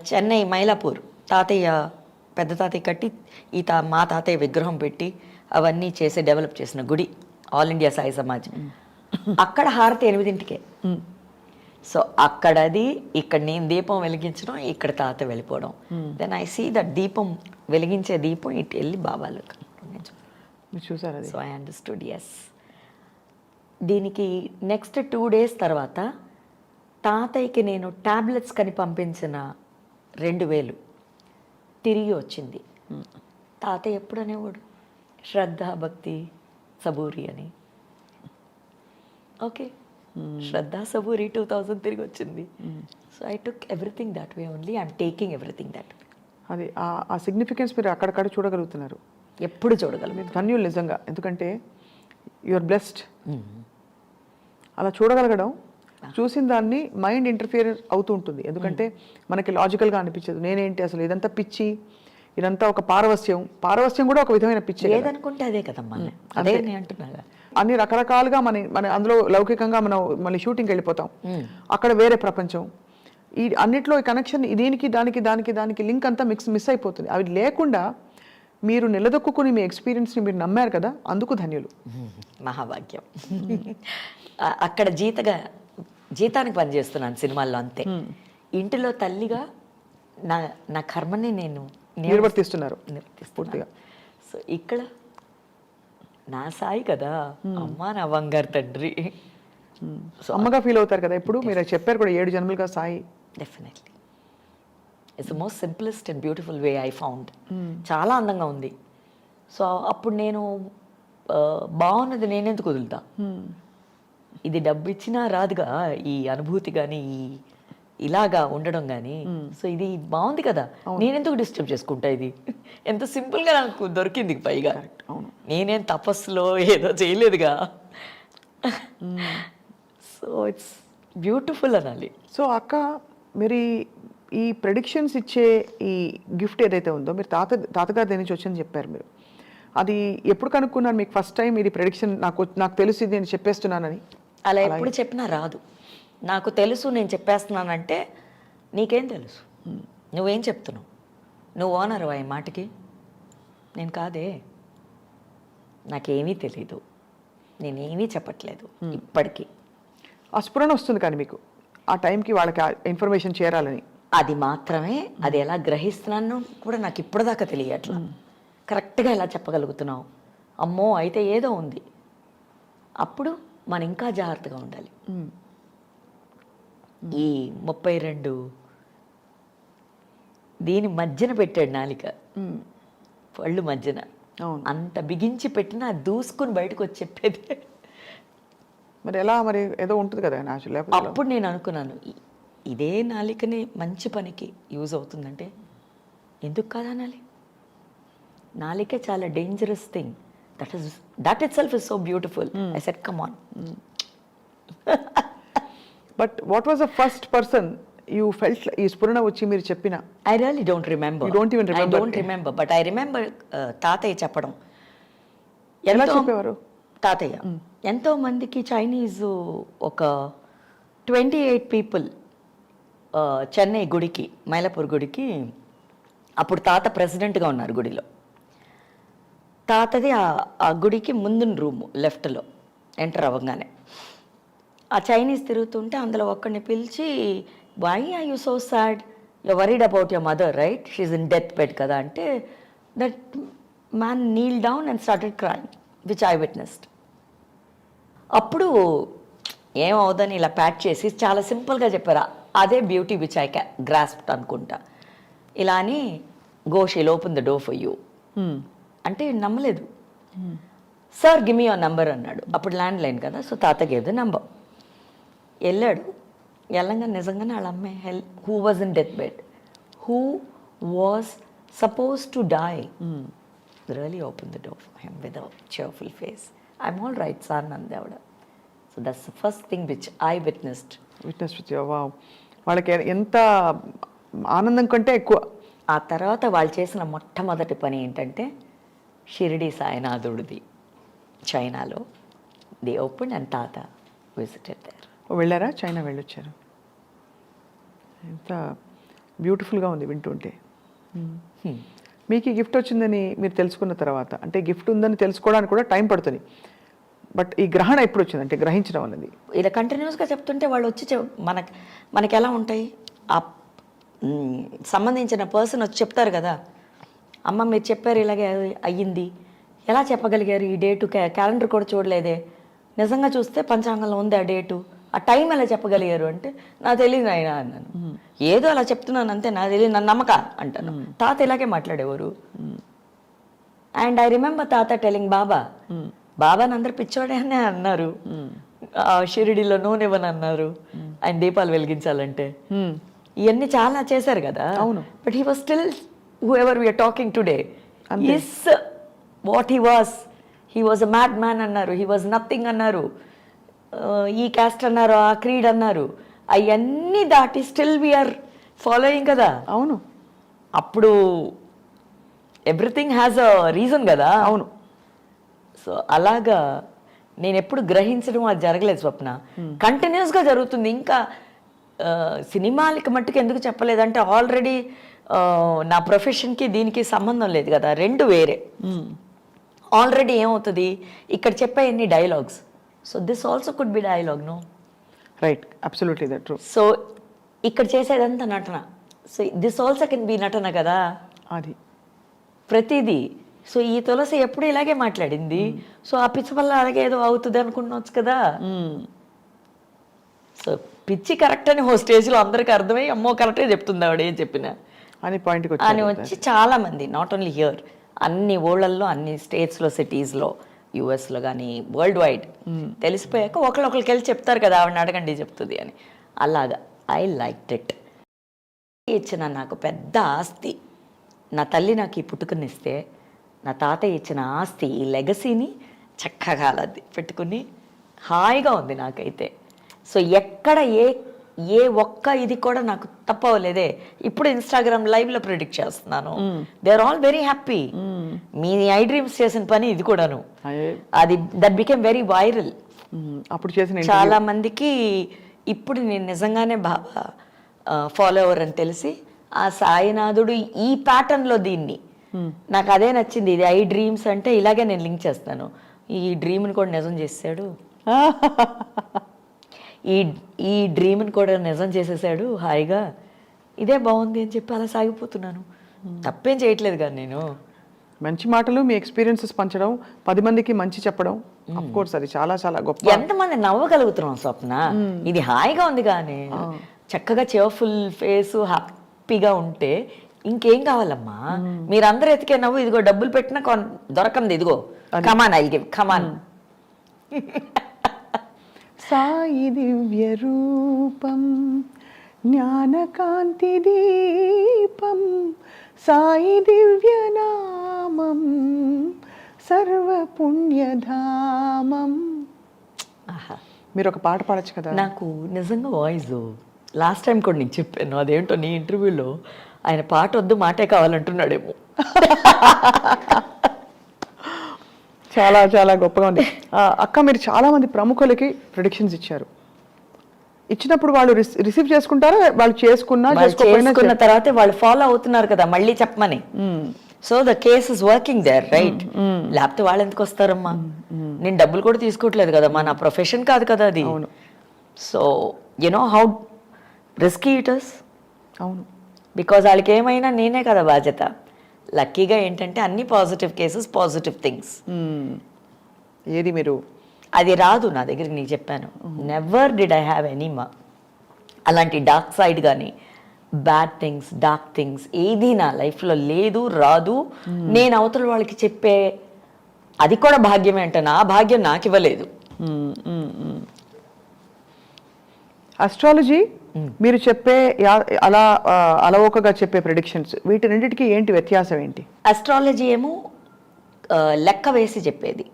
చెన్నై మైలాపూర్ తాతయ్య, పెద్ద తాతయ్య కట్టి మా తాతయ్య విగ్రహం పెట్టి అవన్నీ చేసి డెవలప్ చేసిన గుడి, ఆల్ ఇండియా సాయి సమాజ్. అక్కడ హారతి 8. సో అక్కడది, ఇక్కడ నేను దీపం వెలిగించడం, ఇక్కడ తాత వెళ్ళిపోవడం. దెన్ ఐ సీ దట్ దీపం వెలిగించే దీపం ఇటు వెళ్ళి బాబాలు చూసారు. So I understood. ఎస్. దీనికి నెక్స్ట్ 2 days తర్వాత తాతయ్యకి నేను టాబ్లెట్స్ కని పంపించిన 2000 తిరిగి వచ్చింది. తాతయ్య ఎప్పుడు అనేవాడు శ్రద్ధ, భక్తి, సబూరి అని. ఓకే, శ్రద్ధ, సబూరి 2000 తిరిగి వచ్చింది. So I took everything that way only. I'm taking everything that way. అది ఆ సిగ్నిఫికెన్స్ మీరు అక్కడక్కడ చూడగలుగుతున్నారు. ఎప్పుడు చూడగలుగుతారు. ధన్యులు నిజంగా, ఎందుకంటే యువర్ బ్లెస్డ్. అలా చూడగలగడం, చూసిన దాన్ని మైండ్ ఇంటర్ఫియర్ అవుతూ ఉంటుంది. ఎందుకంటే మనకి లాజికల్గా అనిపించదు. నేనేంటి అసలు, ఇదంతా పిచ్చి, ఇదంతా ఒక పారవస్యం కూడా ఒక విధమైన పిచ్చి. ఏదనుకుంటే అదే కదమ్మా, అదే అంటున్నా. అన్ని రకరకాలుగా మన అందులో లౌకికంగా మనం మళ్ళీ షూటింగ్కి వెళ్ళిపోతాం, అక్కడ వేరే ప్రపంచం. ఈ అన్నిట్లో ఈ కనెక్షన్, దీనికి దానికి లింక్ అంతా మిస్ అయిపోతుంది. అవి లేకుండా మీరు నిలదొక్కుని మీ ఎక్స్పీరియన్స్ని మీరు నమ్మారు కదా, అందుకు ధన్యులు. మహాభాగ్యం. అక్కడ జీతానికి పనిచేస్తున్నాను సినిమాల్లో, అంతే. ఇంటిలో తల్లిగా నా కర్మని నేను నిర్వర్తిస్తున్నారు పూర్తిగా. సో ఇక్కడ నా సాయి కదా, అమ్మా నా బంగారు తండ్రి. అమ్మగా ఫీల్ అవుతారు కదా ఇప్పుడు, మీరు చెప్పారు కూడా 7 జన్మలుగా Sai. Definitely it's the most simplest and beautiful way I found. చాలా అందంగా ఉంది. సో అప్పుడు నేను బాగున్నది నేనెందుకు వదులుతా, ఇది డబ్బు ఇచ్చినా రాదుగా ఈ అనుభూతి కానీ ఇలాగా ఉండడం కానీ. సో ఇది బాగుంది కదా, నేనెందుకు డిస్టర్బ్ చేసుకుంటా, ఇది ఎంత సింపుల్గా నాకు దొరికింది. పైగా నేనేం తపస్సులో ఏదో చేయలేదుగా. సో ఇట్స్ బ్యూటిఫుల్ అనాలి. సో అక్క, మీరు ఈ ప్రెడిక్షన్స్ ఇచ్చే ఈ గిఫ్ట్ ఏదైతే ఉందో, మీరు తాతగారి దగ్గర నుంచి వచ్చిందని చెప్పారు మీరు, అది ఎప్పుడు కనుక్కున్నారు మీకు ఫస్ట్ టైం ఇది ప్రెడిక్షన్ నాకు తెలుసు నేను చెప్పేస్తున్నానని? అలా ఎప్పుడు చెప్పినా రాదు. నాకు తెలుసు నేను చెప్పేస్తున్నానంటే నీకేం తెలుసు, నువ్వేం చెప్తున్నావు, నువ్వు ఓనరు ఈ మాటకి, నేను కాదే, నాకేమీ తెలీదు, నేనేమీ చెప్పట్లేదు ఇప్పటికీ. ఆ స్ఫురణ వస్తుంది కానీ మీకు ఆ టైంకి వాళ్ళకి ఇన్ఫర్మేషన్ చేరాలని. అది మాత్రమే, అది ఎలా గ్రహిస్తున్నాను కూడా నాకు ఇప్పటిదాకా తెలియట్లా. కరెక్ట్గా ఎలా చెప్పగలుగుతున్నావు, అమ్మో అయితే ఏదో ఉంది, అప్పుడు మనం ఇంకా జాగ్రత్తగా ఉండాలి. ఈ 32 దీని మధ్యన పెట్టాడు నాలిక, పళ్ళు మధ్యన, అంత బిగించి పెట్టినా దూసుకుని బయటకు వచ్చి చెప్పేది. మరి ఎలా, మరి ఏదో ఉంటుంది కదా న్యాచురల్. అప్పుడు నేను అనుకున్నాను, ఇదే నాలికని మంచి పనికి యూజ్ అవుతుందంటే ఎందుకు కాదనాలి. నాలికే చాలా dangerous thing, that it self is so beautiful. I said come on. But what was the first person you felt ఈ స్ఫురణ వచ్చి మీరు చెప్పిన? I really don't remember. I don't remember, but I remember తాతయ్య చెప్పడం. ఎలా చెప్పేవారు తాతయ్య? ఎంతో మందికి చైనీస్ ఒక 28 పీపుల్ చెన్నై గుడికి, మైలాపూర్ గుడికి, అప్పుడు తాత ప్రెసిడెంట్గా ఉన్నారు గుడిలో. తాతది ఆ గుడికి ముందు రూము లెఫ్ట్లో ఎంటర్ అవ్వగానే ఆ చైనీస్ తిరుగుతుంటే అందులో ఒక్కడిని పిలిచి, why are you so sad, you worried about your mother right, she's in death bed కదా అంటే, that man kneel down and started crying which I witnessed. అప్పుడు ఏమవుదని ఇలా ప్యాక్ చేసి చాలా సింపుల్గా చెప్పారు, అదే బ్యూటీ విచ్ ఐ గ్రాస్ప్డ్ అనుకుంటా. ఇలా అని, go she'll open the door for you అంటే నమ్మలేదు. Sir give me your number అన్నాడు. అప్పుడు ల్యాండ్ లైన్ కదా, సో తాత గేవ్ ద నంబర్. వెళ్ళాడు. వెళ్ళంగా నిజంగానే వాళ్ళ అమ్మాయి who was in death bed, who was suppose to die, really open the door for him with a cheerful face. I'm all right sir నంది ఆవిడ. So that's the first thing which I witnessed. Wow, వాళ్ళకి ఎంత ఆనందం కంటే ఎక్కువ. ఆ తర్వాత వాళ్ళు చేసిన మొట్టమొదటి పని ఏంటంటే, షిరిడి సాయినాథుడిది చైనాలో ది ఓపెన్ అండ్ తాత విజిటెడ్ దేర్. వెళ్ళారా? చైనా వెళ్ళొచ్చారు. ఎంత బ్యూటిఫుల్గా ఉంది వింటుంటే. మీకు ఈ గిఫ్ట్ వచ్చిందని మీరు తెలుసుకున్న తర్వాత, అంటే గిఫ్ట్ ఉందని తెలుసుకోవడానికి కూడా టైం పడుతుంది, బట్ ఈ గ్రహణ ఎప్పుడు వచ్చింది, అంటే గ్రహించడం అనేది? ఇలా కంటిన్యూస్గా చెప్తుంటే వాళ్ళు వచ్చి మనకి ఎలా ఉంటాయి, ఆ సంబంధించిన పర్సన్ వచ్చి చెప్తారు కదా, అమ్మ మీరు చెప్పారు ఇలాగే అయ్యింది, ఎలా చెప్పగలిగారు, ఈ డేటు క్యాలెండర్ కూడా చూడలేదే, నిజంగా చూస్తే పంచాంగంలో ఉంది ఆ డేటు, ఆ టైం ఎలా చెప్పగలిగారు అంటే, నాకు తెలియదు ఆయన అన్నాను. ఏదో అలా చెప్తున్నాను అంతే, నాకు తెలియదు, నన్ను నమ్మక అంటాను. తాత ఇలాగే మాట్లాడేవారు. అండ్ ఐ రిమెంబర్ తాత టెలింగ్ బాబాని అందరు పిచ్చోడే అని అన్నారు, షిరిడిలో నూనె ఇవ్వని అన్నారు, ఆయన దీపాలు వెలిగించాలంటే. ఇవన్నీ చాలా చేశారు కదా. అవును. But he was still whoever we are talking today is what he was. He was a madman అన్నారు, he was nothing అన్నారు, ఈ క్యాస్ట్ అన్నారు, ఆ క్రీడ్ అన్నారు, అవన్నీ దాటి స్టిల్ వీఆర్ ఫాలోయింగ్ కదా. అవును. అప్పుడు ఎవ్రీథింగ్ హ్యాస్ అ రీజన్ కదా. అవును. సో అలాగా నేను ఎప్పుడు గ్రహించడం అది జరగలేదు స్వప్న, కంటిన్యూస్గా జరుగుతుంది. ఇంకా సినిమాలకి మట్టుకు ఎందుకు చెప్పలేదంటే, ఆల్రెడీ నా ప్రొఫెషన్కి దీనికి సంబంధం లేదు కదా, రెండు వేరే. ఆల్రెడీ ఏమవుతుంది, ఇక్కడ చెప్పే ఎన్ని dialogues, so this also could be dialogue, no? Right, absolutely that true. So ఇక్కడ చేసేదంతా నటన, so this also can be నటన కదా అది ప్రతిదీ. సో ఈ తులసి ఎప్పుడు ఇలాగే మాట్లాడింది, సో ఆ పిచ్చి వల్ల అలాగే ఏదో అవుతుంది అనుకున్నావచ్చు కదా. సో పిచ్చి కరెక్ట్ అని ఓ స్టేజ్లో అందరికీ అర్థమై అమ్మో కరెక్టే చెప్తుంది ఆవిడ ఏం చెప్పినా అని పాయింట్కి అని వచ్చి చాలా మంది, నాట్ ఓన్లీ హియర్, అన్ని ఊళ్ళల్లో, అన్ని స్టేట్స్లో, సిటీస్లో, యుఎస్లో కానీ వరల్డ్ వైడ్ తెలిసిపోయాక ఒకళ్ళొకరికి వెళ్ళి చెప్తారు కదా ఆవిడని అడగండి చెప్తుంది అని. అలాగా ఐ లైక్ ఇట్. ఇచ్చిన నాకు పెద్ద ఆస్తి, నా తల్లి నాకు ఈ పుట్టుకనిస్తే, నా తాతయ్య ఇచ్చిన ఆస్తి, ఈ లెగసీని చక్కగా అలా పెట్టుకుని హాయిగా ఉంది నాకైతే. సో ఎక్కడ ఏ ఒక్క ఇది కూడా నాకు తప్పవలేదే. ఇప్పుడు ఇన్స్టాగ్రామ్ లైవ్లో ప్రిడిక్ట్ చేస్తున్నాను, they are all very happy. మీ ఐ డ్రీమ్స్ చేసిన పని ఇది కూడాను, అది దట్ బికేమ్ వెరీ వైరల్. అప్పుడు చేసిన చాలా మందికి ఇప్పుడు నేను నిజంగానే బాగా ఫాలోవర్ అని తెలిసి, ఆ సాయినాథుడు ఈ ప్యాటర్న్లో దీన్ని, నాకు అదే నచ్చింది. ఇది ఐ డ్రీమ్స్ అంటే ఇలాగే నేను లింక్ చేస్తాను, ఈ డ్రీమ్ని కూడా నిజం చేశాడు, ఈ డ్రీమ్ని కూడా నిజం చేసేసాడు హాయిగా, ఇదే బాగుంది అని చెప్పి అలా సాగిపోతున్నాను. తప్పేం చేయట్లేదు కానీ నేను. మంచి మాటలు, మీ ఎక్స్పీరియన్సెస్ పంచడం, 10 మందికి మంచి చెప్పడం, అఫ్ కోర్స్ అది చాలా చాలా గొప్ప. ఎంతమంది నవ్వగలుగుతున్నాం స్వప్న, ఇది హాయిగా ఉంది కానీ చక్కగా చేర్ఫుల్ ఫేస్, హ్యాపీగా ఉంటే ఇంకేం కావాలమ్మా. మీరందరూ ఎతికే నవ్వు, ఇదిగో డబ్బులు పెట్టినా దొరకంది, ఇదిగో కమాన్, ఐ గివ్ కమాన్. సాయి దివ్య రూపం జ్ఞానకాంతి దీపం సాయి దివ్య నామం సర్వ పుణ్యధామం. మీరు ఒక పాట పాడచ్చు కదా. నాకు నిజంగా వాయిస్ లాస్ట్ టైం కూడా నేను చెప్పాను, అదేంటో నీ ఇంటర్వ్యూలో ఆయన పాట వద్దు మాటే కావాలంటున్నాడేమో. చాలా చాలా గొప్పగా ఉంది. అక్క, మీరు చాలా మంది ప్రముఖులకి ప్రిడిక్షన్స్ ఇచ్చారు. ఇచ్చినప్పుడు వాళ్ళు రిసీవ్ చేసుకుంటారా? వాళ్ళు చేసుకున్న తర్వాత వాళ్ళు ఫాలో అవుతున్నారు కదా మళ్ళీ చెప్పమని. So the case is working there, right? లేకపోతే వాళ్ళు ఎందుకు వస్తారమ్మా? నేను డబ్బులు కూడా తీసుకోవట్లేదు కదమ్మా, నా ప్రొఫెషన్ కాదు కదా అది. So you know how risky it is. అవును, బికాజ్ వాళ్ళకి ఏమైనా నేనే కదా బాధ్యత. లక్కీగా ఏంటంటే అన్ని పాజిటివ్ కేసెస్, పాజిటివ్ థింగ్స్. ఏది మీరు అది రాదు నా దగ్గరికి, నీకు చెప్పాను. Never did I have any అలాంటి డార్క్ సైడ్ కానీ బ్యాడ్ థింగ్స్, డార్క్ థింగ్స్ ఏది నా లైఫ్లో లేదు, రాదు. నేను అవతల వాళ్ళకి చెప్పే అది కూడా భాగ్యమే అంటే నా భాగ్యం నాకు ఇవ్వలేదు. అస్ట్రాలజీ మీరు చెప్పే అలా అలవోకగా చెప్పే ప్రెడిక్షన్స్, వీటి రెండింటికి ఏంటి వ్యత్యాసం ఏంటి? అస్ట్రాలజీ ఏమో లెక్క వేసి చెప్పేది,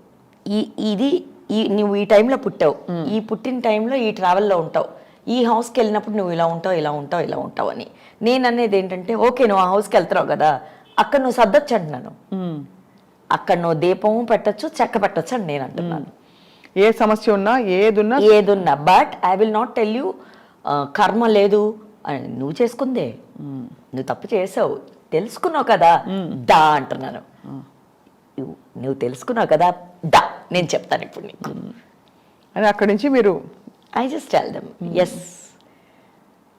నువ్వు ఈ టైంలో పుట్టావు, ఈ పుట్టిన టైంలో ఈ ట్రావెల్లో ఉంటావు, ఈ హౌస్కి వెళ్ళినప్పుడు నువ్వు ఇలా ఉంటావు, ఇలా ఉంటావు, ఇలా ఉంటావు అని. నేను అనేది ఏంటంటే, ఓకే నువ్వు ఆ హౌస్కి వెళ్తున్నావు కదా, అక్కడ నువ్వు సర్దొచ్చు అంటున్నాను. అక్కడ నువ్వు దీపం పెట్టచ్చు, చెక్క పెట్టచ్చు అని నేను అంటున్నాను. ఏ సమస్య ఉన్నా ఏదున్నా but I will not tell you కర్మ లేదు అని. నువ్వు చేసుకుందే, నువ్వు తప్పు చేసావు, తెలుసుకున్నావు కదా దా అంటున్నాను. నువ్వు తెలుసుకున్నావు కదా దా, నేను చెప్తాను ఇప్పుడు నీకు అని. అక్కడి నుంచి మీరు I just tell them yes,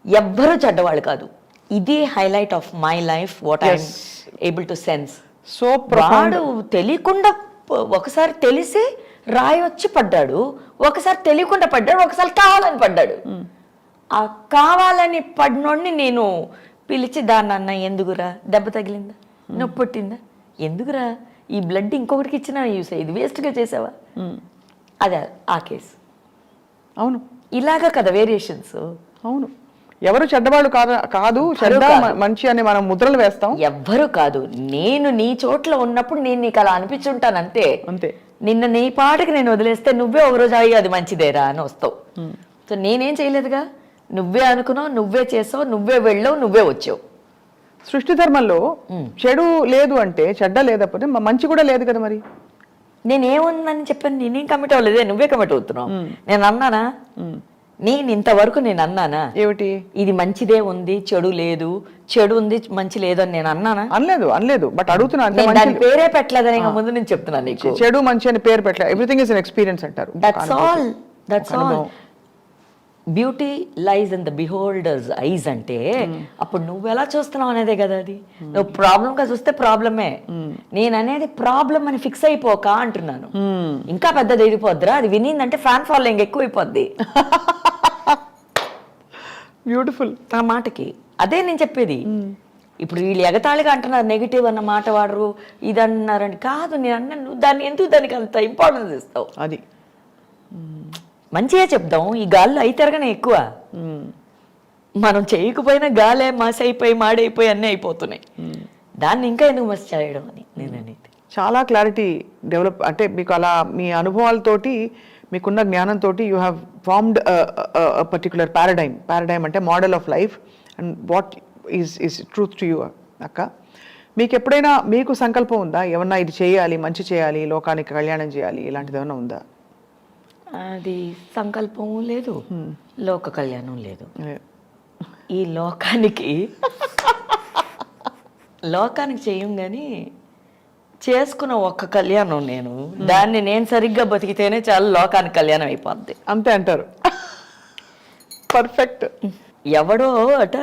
ఎవ్వరూ చెడ్డవాళ్ళు కాదు. ఇది highlight of my life, what I able to sense. So వాడు తెలియకుండా, ఒకసారి తెలిసి రాయి వచ్చి పడ్డాడు, ఒకసారి తెలియకుండా పడ్డాడు, ఒకసారి కావాలని పడ్డాడు. ఆ కావాలని పడినోడిని నేను పిలిచి దాన్న ఎందుకురా, దెబ్బ తగిలిందా, నొప్పి పుట్టిందా, ఎందుకురా, ఈ బ్లడ్ ఇంకొకటికి ఇచ్చినా యూస్ ఇది వేస్ట్గా చేసావా, అదే ఆ కేసు. అవును, ఇలాగా కదా వేరియేషన్స్. అవును, ఎవరు చెడ్డవాళ్ళు కాదు, చెడ్డ మంచి అని మనం ముద్రలు వేస్తాం. ఎవ్వరు కాదు. నేను నీ చోట్ల ఉన్నప్పుడు నేను నీకు అలా అనిపించుంటాను అంతే. నిన్న నీ పాటకి నేను వదిలేస్తే నువ్వే ఒకరోజు అయ్యి అది మంచిదేరా అని వస్తావు. సో నేనేం చేయలేదుగా, నువ్వే అనుకున్నావు, నువ్వే చేసావు, నువ్వే వెళ్ళావు, నువ్వే వచ్చావు. సృష్టి ధర్మంలో చెడు లేదు అంటే, చెడ్డ లేకపోతే మంచి కూడా లేదు కదా. మరి నేనేముందని చెప్పాను, నేనేం కమిట్ అవ్వలేదే, నువ్వే కమిట్ అవుతున్నావు. నేను అన్నానా, నేను ఇంతవరకు నేను అన్నానా ఏమిటి? ఇది మంచిదే ఉంది చెడు లేదు, చెడు ఉంది మంచి లేదు అని నేను అన్నానా? అనలేదు. బట్ అడుగుతున్నా, అంటే నేను దాని పేరే పెట్టలేదని ఇంకా ముందు నేను చెప్తున్నాను నీకు. చెడు మంచి అని పేరు పెట్టలేదు. ఎవ్రీథింగ్ ఇస్ అన్ ఎక్స్పీరియన్స్ అంటారు. That's all. Beauty lies in the beholder's eyes అంటే అప్పుడు నువ్వు ఎలా చూస్తున్నావు అనేదే కదా అది. నువ్వు ప్రాబ్లం గా చూస్తే ప్రాబ్లమే. నేను అనేది ప్రాబ్లం అని ఫిక్స్ అయిపోక అంటున్నాను. ఇంకా పెద్దది ఎదిగిపోద్దిరా, అది వినిందంటే ఫ్యాన్ ఫాలోయింగ్ ఎక్కువైపోద్ది. బ్యూటిఫుల్. ఆ మాటకి అదే నేను చెప్పేది. ఇప్పుడు వీళ్ళు ఎగతాళిగా అంటున్నారు, నెగిటివ్ అన్న మాట వాడరు, ఇది అన్నారని కాదు. నేను అన్నాను, నువ్వు దాన్ని ఎందుకు దానికి అంత ఇంపార్టెన్స్ ఇస్తావు? అది మంచిగా చెప్దాం. ఈ గాల్లో అయి తిరగనే ఎక్కువ. మనం చేయకపోయినా గాలే మసైపోయి మాడైపోయి అన్నీ అయిపోతున్నాయి. దాన్ని ఇంకా ఎందుకు మసి చేయడం అని నేను అనేది. చాలా క్లారిటీ డెవలప్, అంటే మీకు అలా మీ అనుభవాలతోటి మీకున్న జ్ఞానంతో you have formed particular paradigm అంటే model of life and what is truth to you. అక్క, మీకు ఎప్పుడైనా మీకు సంకల్పం ఉందా, ఏమన్నా ఇది చేయాలి, మంచి చేయాలి, లోకానికి కళ్యాణం చేయాలి, ఇలాంటిది ఏమన్నా ఉందా? అది సంకల్పం లేదు, లోక కళ్యాణం లేదు. ఈ లోకానికి చేయం కానీ చేసుకున్న ఒక్క కళ్యాణం నేను, దాన్ని నేను సరిగ్గా బతికితేనే చాలా లోకానికి కళ్యాణం అయిపోద్ది. అంతే అంటారు. పర్ఫెక్ట్. ఎవడో అట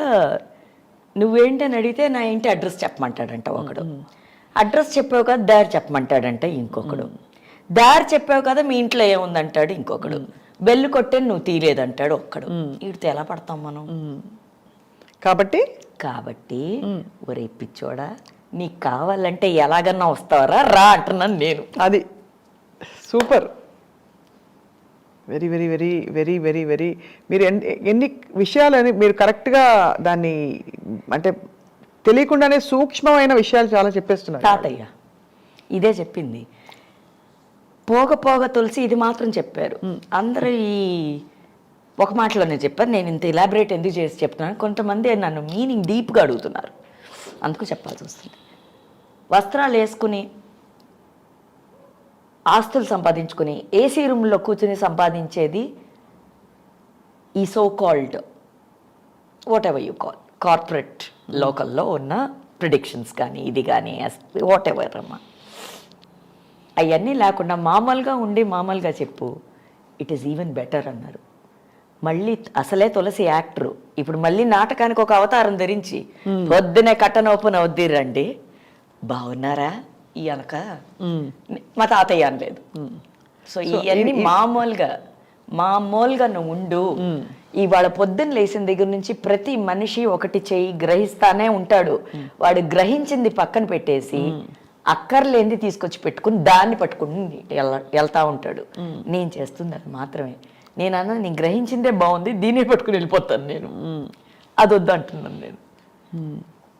నువ్వేంటి అని అడిగితే నా ఇంటి అడ్రస్ చెప్పమంటాడంట ఒకడు. అడ్రస్ చెప్పావు కదా దారి చెప్పమంటాడంట ఇంకొకడు. దారి చెప్పావు కదా మీ ఇంట్లో ఏముందంటాడు ఇంకొకడు. బెల్లు కొట్టే నువ్వు తీయలేదంటాడు ఒక్కడు. వీడితో ఎలా పడతాం మనం? కాబట్టి ఒరే పిచ్చోడా, నీకు కావాలంటే ఎలాగన్నా వస్తావరా రా అంటున్నాను నేను. అది super. Very very very very very very మీరు ఎన్ని విషయాలని మీరు కరెక్ట్గా దాన్ని అంటే తెలియకుండానే సూక్ష్మమైన విషయాలు చాలా చెప్పేస్తున్నారు. తాతయ్య ఇదే చెప్పింది. పోగ పోగ తులసి ఇది మాత్రం చెప్పారు. అందరూ ఈ ఒక మాటలోనే చెప్పారు. నేను ఇంత ఇలాబరేట్ ఎందుకు చేసి చెప్తున్నాను, కొంతమంది నన్ను మీనింగ్ డీప్గా అడుగుతున్నారు, అందుకు చెప్పాల్సి వస్తుంది. వస్త్రాలు వేసుకుని ఆస్తులు సంపాదించుకుని ఏసీ రూమ్లో కూర్చుని సంపాదించేది ఈ so called what ever you call corporate లోకల్లో ఉన్న ప్రిడిక్షన్స్ కానీ ఇది కానీ వాట్ ఎవర్ అమ్మా, అవన్నీ లేకుండా మామూలుగా ఉండి మామూలుగా చెప్పు, ఇట్ ఈస్ ఈవెన్ బెటర్ అన్నారు. మళ్ళీ అసలే తులసి యాక్టరు, ఇప్పుడు మళ్ళీ నాటకానికి ఒక అవతారం ధరించి పొద్దునే కట్టనోపున వద్దిరండి బాగున్నారా ఈ అనక మా తాతయ్య అనలేదు. సో ఇవన్నీ మామూలుగా నువ్వు ఉండు. ఇవాళ పొద్దున్న లేచిన దగ్గర నుంచి ప్రతి మనిషి ఒకటి చెయ్యి గ్రహిస్తానే ఉంటాడు. వాడు గ్రహించింది పక్కన పెట్టేసి అక్కర్లేంది తీసుకొచ్చి పెట్టుకుని దాన్ని పట్టుకుని వెళ్తా ఉంటాడు. నేను చేస్తుంది అది మాత్రమే. నేను అన్నది నేను గ్రహించిందే బాగుంది, దీన్ని పట్టుకుని వెళ్ళిపోతాను నేను, అది వద్దు అంటున్నాను నేను.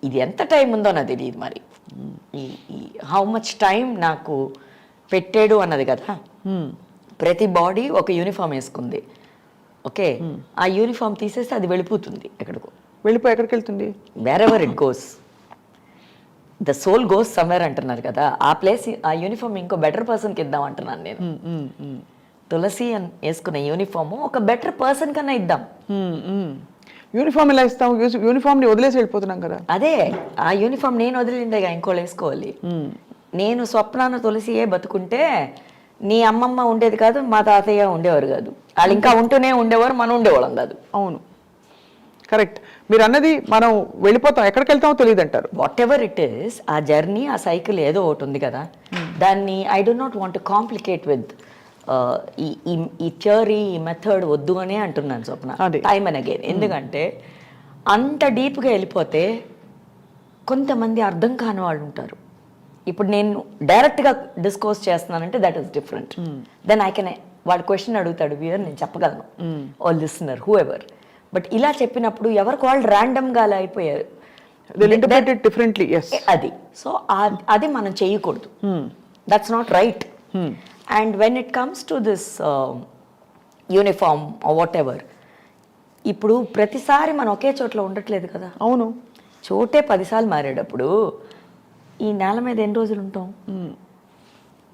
ఇది ఎంత టైం ఉందో నాకు తెలియదు మరి. ఈ హౌ మచ్ టైం నాకు పెట్టాడు అన్నది కదా. ప్రతి బాడీ ఒక యూనిఫామ్ వేసుకుంది, ఓకే, ఆ యూనిఫామ్ తీసేస్తే అది వెళ్ళిపోతుంది ఎక్కడికో. ఎక్కడికి వెళ్తుంది? Wherever it goes, the soul goes somewhere అంటున్నారు కదా. ఆ ప్లేస్ ఆ యూనిఫామ్ ఇంకో బెటర్ పర్సన్కి ఇద్దాం అంటున్నాను నేను. తులసి అని వేసుకున్న యూనిఫామ్ ఒక బెటర్ పర్సన్ కన్నా ఇద్దాం. యూనిఫామ్ ఎలా ఇస్తాం? యూనిఫామ్ ని వదిలేసి వెళ్ళిపోతున్నాం కదా. అదే ఆ యూనిఫామ్ నేను వదిలిందేగా ఇంకోళ్ళు వేసుకోవాలి. నేను స్వప్నాన్ని తులసియే బతుకుంటే నీ అమ్మమ్మ ఉండేది కాదు, మా తాతయ్య ఉండేవారు కాదు. వాళ్ళు ఇంకా ఉంటూనే ఉండేవారు, మనం ఉండేవాళ్ళం కాదు. అవును, కరెక్ట్. మీరు అన్నది మనం వెళ్ళిపోతాం, ఎక్కడికి వెళ్తామో తెలియదు అంటారు. వాట్ ఎవర్ ఇట్ ఈస్, ఆ జర్నీ ఆ సైకిల్ ఏదో ఒకటి ఉంది కదా. దాన్ని I do not want to complicate with ఈ థియరీ ఈ మెథడ్ వద్దు అనే అంటున్నాను స్వప్న, టైమ్ అండ్ అగైన్. ఎందుకంటే అంత డీప్గా వెళ్ళిపోతే కొంతమంది అర్థం కాని వాళ్ళు ఉంటారు. ఇప్పుడు నేను డైరెక్ట్గా డిస్కోస్ చేస్తున్నానంటే that is different. Then I can, వాడు క్వశ్చన్ అడుగుతాడు వ్యూయర్, నేను చెప్పగలను, ఓ లిసనర్ హూ ఎవర్. బట్ ఇలా చెప్పినప్పుడు ఎవరికి వాళ్ళు ర్యాండమ్గా అలా అయిపోయారు, అది. సో అది మనం చేయకూడదు, that's not right. And when it comes to this uniform what ever, ఇప్పుడు ప్రతిసారి మనం ఒకే చోట్ల ఉండట్లేదు కదా. అవును, చోటే 10 సార్లు మారేటప్పుడు ఈ నేల మీద ఎన్ని రోజులు ఉంటాం?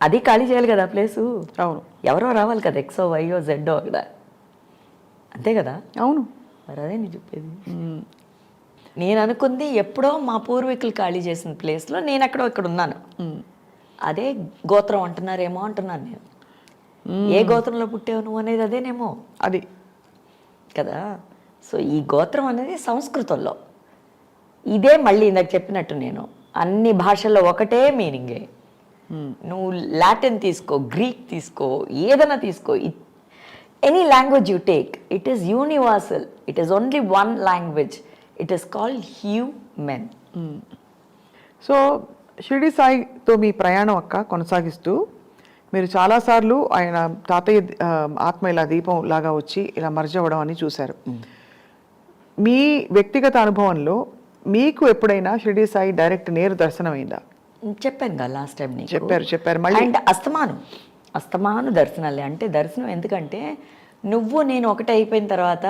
అది ఖాళీ చేయాలి కదా ప్లేసు. అవును, ఎవరో రావాలి కదా, ఎక్సో వైయో జెడ్డో అక్కడ. అంతే కదా. అవును. మరి అదే నేను చెప్పేది. నేను అనుకుంది ఎప్పుడో మా పూర్వీకులు ఖాళీ చేసిన ప్లేస్లో నేను ఎక్కడో ఇక్కడ ఉన్నాను. అదే గోత్రం అంటున్నారేమో అంటున్నాను నేను. ఏ గోత్రంలో పుట్టావు నువ్వు అనేది అదేనేమో అది కదా. సో ఈ గోత్రం అనేది సంస్కృతంలో ఇదే. మళ్ళీ ఇందాక చెప్పినట్టు నేను అన్ని భాషల్లో ఒకటే మీనింగే. నువ్వు లాటిన్ తీసుకో, గ్రీక్ తీసుకో, ఏదైనా తీసుకో, any language you take, it is universal. It is only one language. It is called human. So Shirdi సాయితో మీ ప్రయాణం అక్క కొనసాగిస్తూ మీరు చాలాసార్లు ఆయన తాతయ్య ఆత్మ ఇలా దీపం లాగా వచ్చి ఇలా మర్జ్ అవ్వడం అని చూశారు. మీ వ్యక్తిగత అనుభవంలో మీకు ఎప్పుడైనా షిరిడి సాయి డైరెక్ట్ నేరు దర్శనమైందా? చెప్పాను కదా లాస్ట్ టైం నీకు. చెప్పారు మళ్ళీ. అండ్ అస్తమాను దర్శనాలే. అంటే దర్శనం ఎందుకంటే నువ్వు నేను ఒకటే అయిపోయిన తర్వాత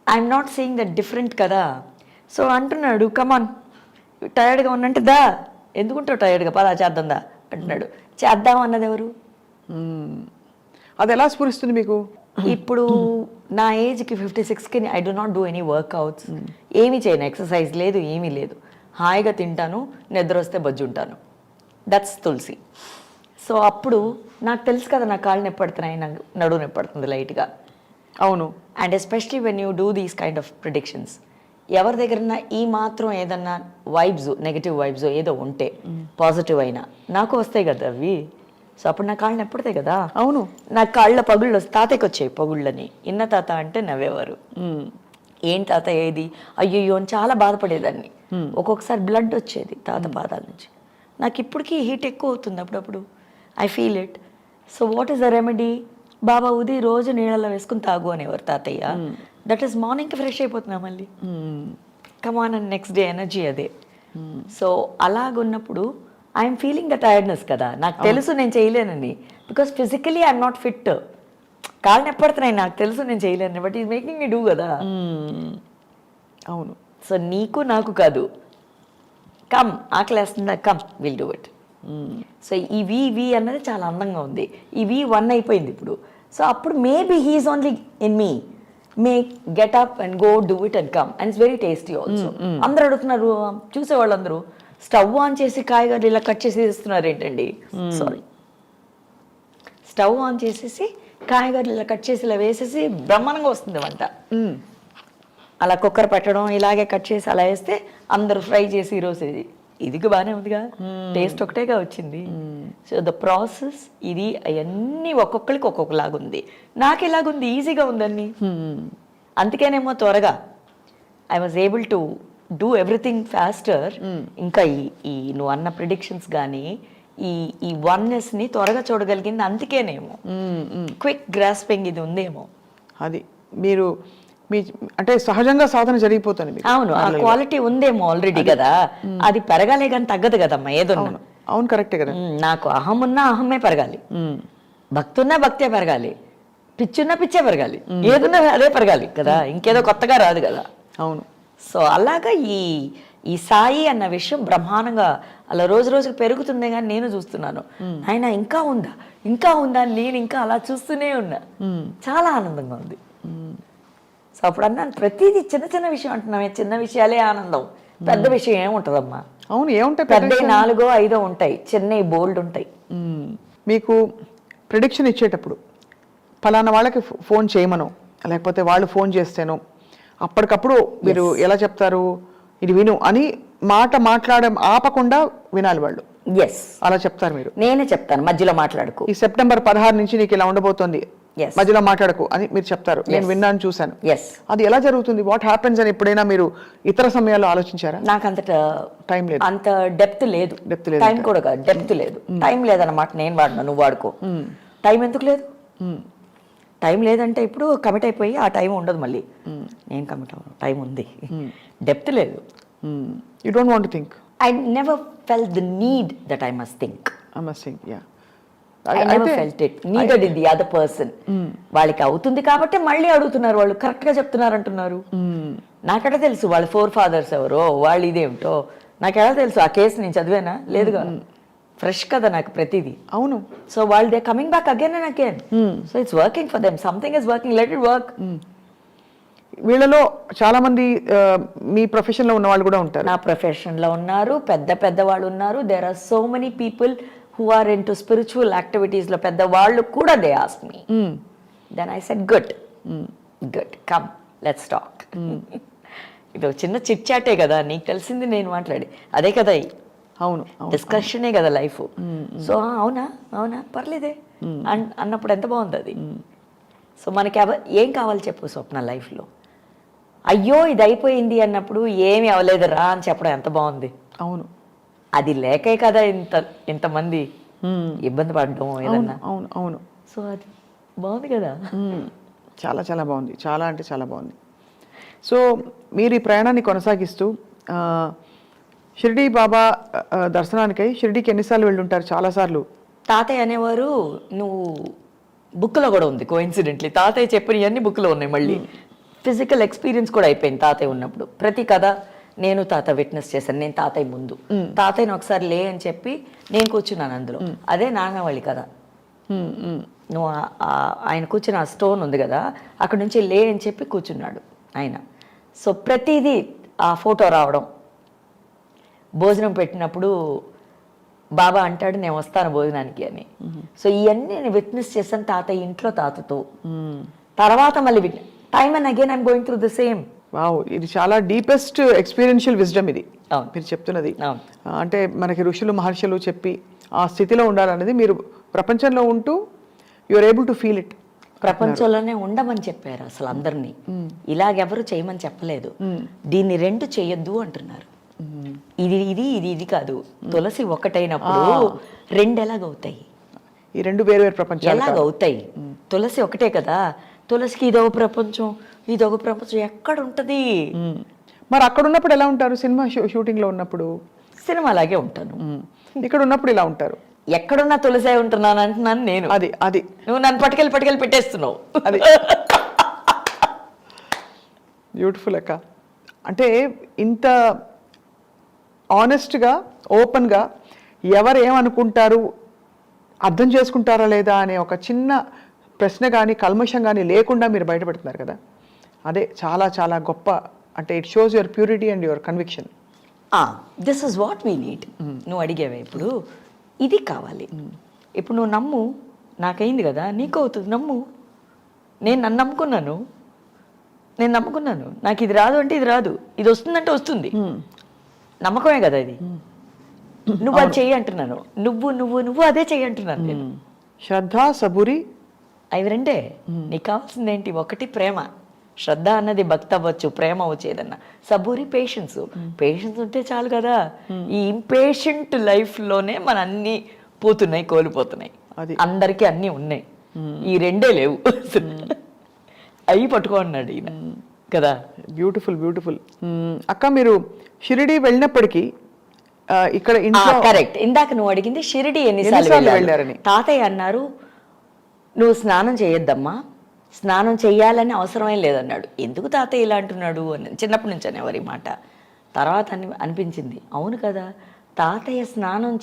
I'm not seeing that different కదా. సో అంటున్నాడు, కమాన్ టైర్డ్గా ఉన్నంటే దా, ఎందుకుంటావు టైర్డ్గా, పదా చేద్దాం దా అంటున్నాడు. చేద్దాం అన్నది ఎవరు? అది ఎలా స్ఫురిస్తుంది మీకు? ఇప్పుడు నా ఏజ్కి 56కి I do not do any workouts. ఏమీ చేయను, ఎక్సర్సైజ్ లేదు, ఏమీ లేదు. హాయిగా తింటాను, నిద్ర వస్తే బజ్జుంటాను. That's Tulasi. సో అప్పుడు నాకు తెలుసు కదా నా కాళ్ళు నొప్పడుతున్నాయి, నాకు నడువు నొప్పడుతుంది లైట్గా. అవును. And especially when you do these kind of predictions, ఎవరి దగ్గరన్నా ఈ మాత్రం ఏదన్నా వైబ్స్, నెగిటివ్ వైబ్స్ ఏదో ఉంటే పాజిటివ్ అయినా నాకు వస్తాయి కదా అవి. సో అప్పుడు నా కాళ్ళు నొప్పుడతాయి కదా. అవును. నా కాళ్ళ పగుళ్ళు వస్తాయి. తాతయ్యకి వచ్చాయి పగుళ్ళని. ఇన్న తాత అంటే నవ్వేవారు. ఏం తాత ఏది, అయ్యో అని చాలా బాధపడేదాన్ని. ఒక్కొక్కసారి బ్లడ్ వచ్చేది తాత పాదాల నుంచి. నాకు ఇప్పటికీ హీట్ ఎక్కువ అవుతుంది అప్పుడప్పుడు. I feel it. So what is the remedy? Baba ఉది రోజు నీళ్ళలో వేసుకుని తాగు అనేవారు తాతయ్య. దట్ ఈస్ మార్నింగ్కి ఫ్రెష్ అయిపోతున్నా మళ్ళీ. Come on and next day energy అదే. సో అలాగున్నప్పుడు ఐఎమ్ ఫీలింగ్ ద టైర్డ్నెస్ కదా. నాకు తెలుసు నేను చేయలేనని. Because physically I'm not fit. కాళ్ళు నొప్పడుతున్నాయి, నాకు తెలుసు నేను చేయలేను. But is making me do కదా. అవును. సో నీకు నాకు కాదు, కమ్ ఆకలేస్తుందా, come will do it. So ఈ వి అన్నది చాలా అందంగా ఉంది. ఈ V1 అయిపోయింది ఇప్పుడు. సో అప్పుడు maybe he's only in me, may get up and go do it and come. And it's very tasty also. అందరూ అడుగుతున్నారు, చూసేవాళ్ళందరూ స్టవ్ ఆన్ చేసి కాయగూరలు ఇలా కట్ చేసి ఇస్తున్నారు ఏంటండి. సారీ, స్టవ్ ఆన్ చేసేసి కాయగూరలు ఇలా కట్ చేసి ఇలా వేసేసి బ్రహ్మాండంగా వస్తుంది వంట. అలా కుక్కర్ పెట్టడం, ఇలాగే కట్ చేసి అలా వేస్తే అందరూ ఫ్రై చేసి ఈరోజు ఇదికి బాగానే ఉందిగా, టేస్ట్ ఒకటేగా వచ్చింది. సో ద ప్రాసెస్ ఇది అవన్నీ ఒక్కొక్కరికి ఒక్కొక్కలాగా ఉంది. నాకు ఎలాగుంది, ఈజీగా ఉందని. అందుకేనేమో త్వరగా I was able to do everything faster. ఇంకా ఈ నువ్వు అన్న ప్రిడిక్షన్స్ కానీ ఈ వన్నెస్ని త్వరగా చూడగలిగింది అందుకేనేమో. క్విక్ గ్రాస్పింగ్ ఇది ఉందేమో. అది మీరు మీ అంటే సహజంగా సాధన జరిగిపోతుంది. అవును, ఆ క్వాలిటీ ఉందేమో ఆల్రెడీ కదా. అది పెరగాలే కానీ తగ్గదు కదమ్మా ఏదో. అవును, కరెక్టే కదా. నాకు అహం ఉన్నా అహమే పెరగాలి, భక్తి ఉన్నా భక్తే పెరగాలి, పిచ్చున్నా పిచ్చే పెరగాలి, ఏదున్నా అదే పెరగాలి కదా. ఇంకేదో కొత్తగా రాదు కదా. అవును. సో అలాగా ఈ సాయి అన్న విషయం బ్రహ్మాండంగా అలా రోజు రోజుకి పెరుగుతుంది. కానీ నేను చూస్తున్నాను, ఆయన ఇంకా ఉందా ఇంకా ఉందా, నేను ఇంకా అలా చూస్తూనే ఉన్నా. చాలా ఆనందంగా ఉంది. సో అప్పుడు అన్నాను, ప్రతిదీ చిన్న చిన్న విషయం అంటున్నామే, చిన్న విషయాలే ఆనందం, పెద్ద విషయం ఏముంటుందమ్మా. అవును, ఏముంటాయి, పెద్ద 4 5 ఉంటాయి, చిన్నవి బోల్డ్ ఉంటాయి. మీకు ప్రిడిక్షన్ ఇచ్చేటప్పుడు ఫలానా వాళ్ళకి ఫోన్ చేయమను, లేకపోతే వాళ్ళు ఫోన్ చేస్తేనో అప్పటికప్పుడు మీరు ఎలా చెప్తారు, ఇది విను అని మాట్లాడడం ఆపకుండా వినాలి వాళ్ళు. ఎస్, అలా చెప్తారు మీరు. నేనే చెప్తాను, మధ్యలో మాట్లాడుకు, ఈ సెప్టెంబర్ 16 నుంచి నీకు ఇలా ఉండబోతోంది, మధ్యలో మాట్లాడకు అని మీరు చెప్తారు. నేను విన్నాను, చూశాను. అది ఎలా జరుగుతుంది, వాట్ హ్యాపెన్స్ అని ఎప్పుడైనా మీరు ఇతర సమయాల్లో ఆలోచించారా? నాకు అంత టైం లేదు, అంత డెప్త్ లేదు. టైం కూడా కాదు, డెప్త్ లేదు. టైం లేదన్నమాట. నేను వాడినా, నువ్వు వాడుకో. టైం ఎందుకు లేదు? టైం లేదంటే ఇప్పుడు కమిట్ అయిపోయి ఆ టైం ఉండదు మళ్ళీ. నేను కమిట్ అవ్వను, టైం ఉంది. డెప్త్ లేదు. You don't want to think. I never felt the need that I must think. I must think, yeah. I never felt it. Neither did the other person. వాళ్ళకి అవుతుంది కాబట్టి మళ్ళీ అడుగుతున్నారు, వాళ్ళు కరెక్ట్గా చెప్తున్నారు అంటున్నారు. నాకెలా తెలుసు వాళ్ళ 4 fathers ఎవరో, వాళ్ళు ఇదేమిటో నాకెలా తెలుసు? ఆ కేసు నేను చదివానా? లేదుగా. ఫ్రెష్ కదా నాకు ప్రతిదీ. అవును. సో వాళ్ళు they coming back again and again. So it's working for them, something is working, let it work. వీళ్ళలో చాలా మంది మీ ప్రొఫెషన్లో ఉన్న వాళ్ళు కూడా ఉంటారు. నా ప్రొఫెషన్లో ఉన్నారు, పెద్ద పెద్ద వాళ్ళు ఉన్నారు. There are so many people who are into spiritual యాక్టివిటీస్లో పెద్ద వాళ్ళు కూడా they ask me. Then I said good, come let's talk. ఇది ఒక చిన్న చిట్ చాటే కదా, నీకు తెలిసింది నేను మాట్లాడి అదే కదా. అవును, డిస్కషనే కదా లైఫ్. సో అవునా అవునా పర్లేదే అన్నప్పుడు ఎంత బాగుంది అది. సో మనకి ఏం కావాలి చెప్పు స్వప్న లైఫ్లో? అయ్యో ఇది అయిపోయింది అన్నప్పుడు ఏమి అవ్వలేదు రా అని చెప్పడం ఎంత బాగుంది. అవును, అది లేకే కదా ఇంతమంది ఇబ్బంది పడడం ఏదన్నా. అవును అవును. సో అది బాగుంది కదా. చాలా చాలా బాగుంది, చాలా అంటే చాలా బాగుంది. సో మీరు ఈ ప్రయాణాన్ని కొనసాగిస్తూ షిరిడి బాబా దర్శనానికై షిరిడికి ఎన్నిసార్లు వెళ్ళుంటారు? చాలాసార్లు. తాతయ్య అనేవారు, నువ్వు బుక్లో కూడా ఉంది కోఇన్సిడెంట్లీ, తాతయ్య చెప్పిన అన్ని బుక్లో ఉన్నాయి. మళ్ళీ ఫిజికల్ ఎక్స్పీరియన్స్ కూడా అయిపోయింది తాతయ్య ఉన్నప్పుడు. ప్రతి కథ నేను తాత విట్నెస్ చేశాను. నేను తాతయ్య ముందు, తాతయ్యని ఒకసారి లే అని చెప్పి నేను కూర్చున్నాను అందులో. అదే నాగవళి కథ. నువ్వు ఆయన కూర్చున్న ఆ స్టోన్ ఉంది కదా, అక్కడ నుంచి లే అని చెప్పి కూర్చున్నాడు ఆయన. సో ప్రతిదీ ఆ ఫోటో రావడం, భోజనం పెట్టినప్పుడు బాబా అంటాడు నేను వస్తాను భోజనానికి అని. సో ఇవన్నీ నేను విట్నెస్ చేశాను తాతయ్య ఇంట్లో తాతతో. తర్వాత మళ్ళీ time and again I'm going through the same. Wow, ఇది చాలా డీపెస్ట్ ఎక్స్పీరియన్షియల్ విజ్డమ్ ఇది మీరు చెప్తున్నది. అంటే మనకి ఋషులు మహర్షులు చెప్పి ఆ స్థితిలో ఉండాలనేది మీరు ప్రపంచంలో ఉంటూ your able to feel it. ప్రపంచంలోనే ఉండమని చెప్పారు అసలు అందరినీ, ఇలాగెవరు చేయమని చెప్పలేదు. దీన్ని రెండు చేయొద్దు అంటున్నారు. ఇది ఇది ఇది ఇది కాదు. తులసి ఒకటైనప్పుడు రెండు ఎలాగవుతాయి? ఈ రెండు వేరు వేరు ప్రపంచాలు ఎలాగవుతాయి? తులసి ఒకటే కదా. తులసికి ఇదొక ప్రపంచం, ఇదొక ప్రపంచం ఎక్కడ ఉంటది? మరి అక్కడ ఉన్నప్పుడు ఎలా ఉంటారు? సినిమా షూటింగ్ లో ఉన్నప్పుడు సినిమా అలాగే ఉంటాను, ఇక్కడ ఉన్నప్పుడు ఇలా ఉంటారు. ఎక్కడున్నా తులసే ఉంటున్నాను అంటున్నాను నేను. అది అది నువ్వు నన్ను పట్టుకెళ్ళి పెట్టేస్తున్నావు. అది బ్యూటిఫుల్ అక్క. అంటే ఇంత ఆనెస్ట్గా ఓపెన్గా ఎవరు ఏమనుకుంటారు, అర్థం చేసుకుంటారా లేదా అనే ఒక చిన్న ప్రశ్న కానీ కల్మషం కానీ లేకుండా మీరు బయటపెడుతున్నారు కదా, అదే చాలా చాలా గొప్ప. అంటే it shows your purity and your conviction. This is what we need. నువ్వు అడిగేవే ఇప్పుడు ఇది కావాలి. ఇప్పుడు నువ్వు నమ్ము, నాకైంది కదా, నీకు అవుతుంది, నమ్ము. నేను నన్ను నమ్ముకున్నాను, నాకు ఇది రాదు అంటే ఇది రాదు, ఇది వస్తుందంటే వస్తుంది. నమ్మకమే కదా ఇది. నువ్వు అది చెయ్యి అంటున్నాను, నువ్వు నువ్వు నువ్వు అదే చెయ్యి అంటున్నాను నేను. శ్రద్ధ, సబూరి, అవి రెండే. నీకు కావాల్సింది ఏంటి? ఒకటి ప్రేమ. శ్రద్ధ అన్నది భక్తి అవ్వచ్చు, ప్రేమ అవ్వచ్చు ఏదన్నా. సబూరి పేషెన్స్. పేషెన్స్ ఉంటే చాలు కదా. ఈ ఇంపేషెంట్ లైఫ్లోనే మన అన్ని పోతున్నాయి, కోల్పోతున్నాయి. అందరికీ అన్నీ ఉన్నాయి, ఈ రెండే లేవు. అవి పట్టుకోన్నాడు ఈయన కదా. Beautiful beautiful. అక్క మీరు షిరిడి వెళ్ళినప్పటికీ ఇక్కడ కరెక్ట్, ఇందాక నువ్వు అడిగింది షిరిడి ఎన్నిసార్లు వెళ్ళారని. తాతయ్య అన్నారు నువ్వు స్నానం చేయొద్దమ్మా, స్నానం చెయ్యాలని అవసరమే లేదన్నాడు. ఎందుకు తాతయ్య ఇలా అంటున్నాడు అని చిన్నప్పటి నుంచి అనేవారు ఈ మాట. తర్వాత అనిపించింది అవును కదా, తాతయ్య స్నానం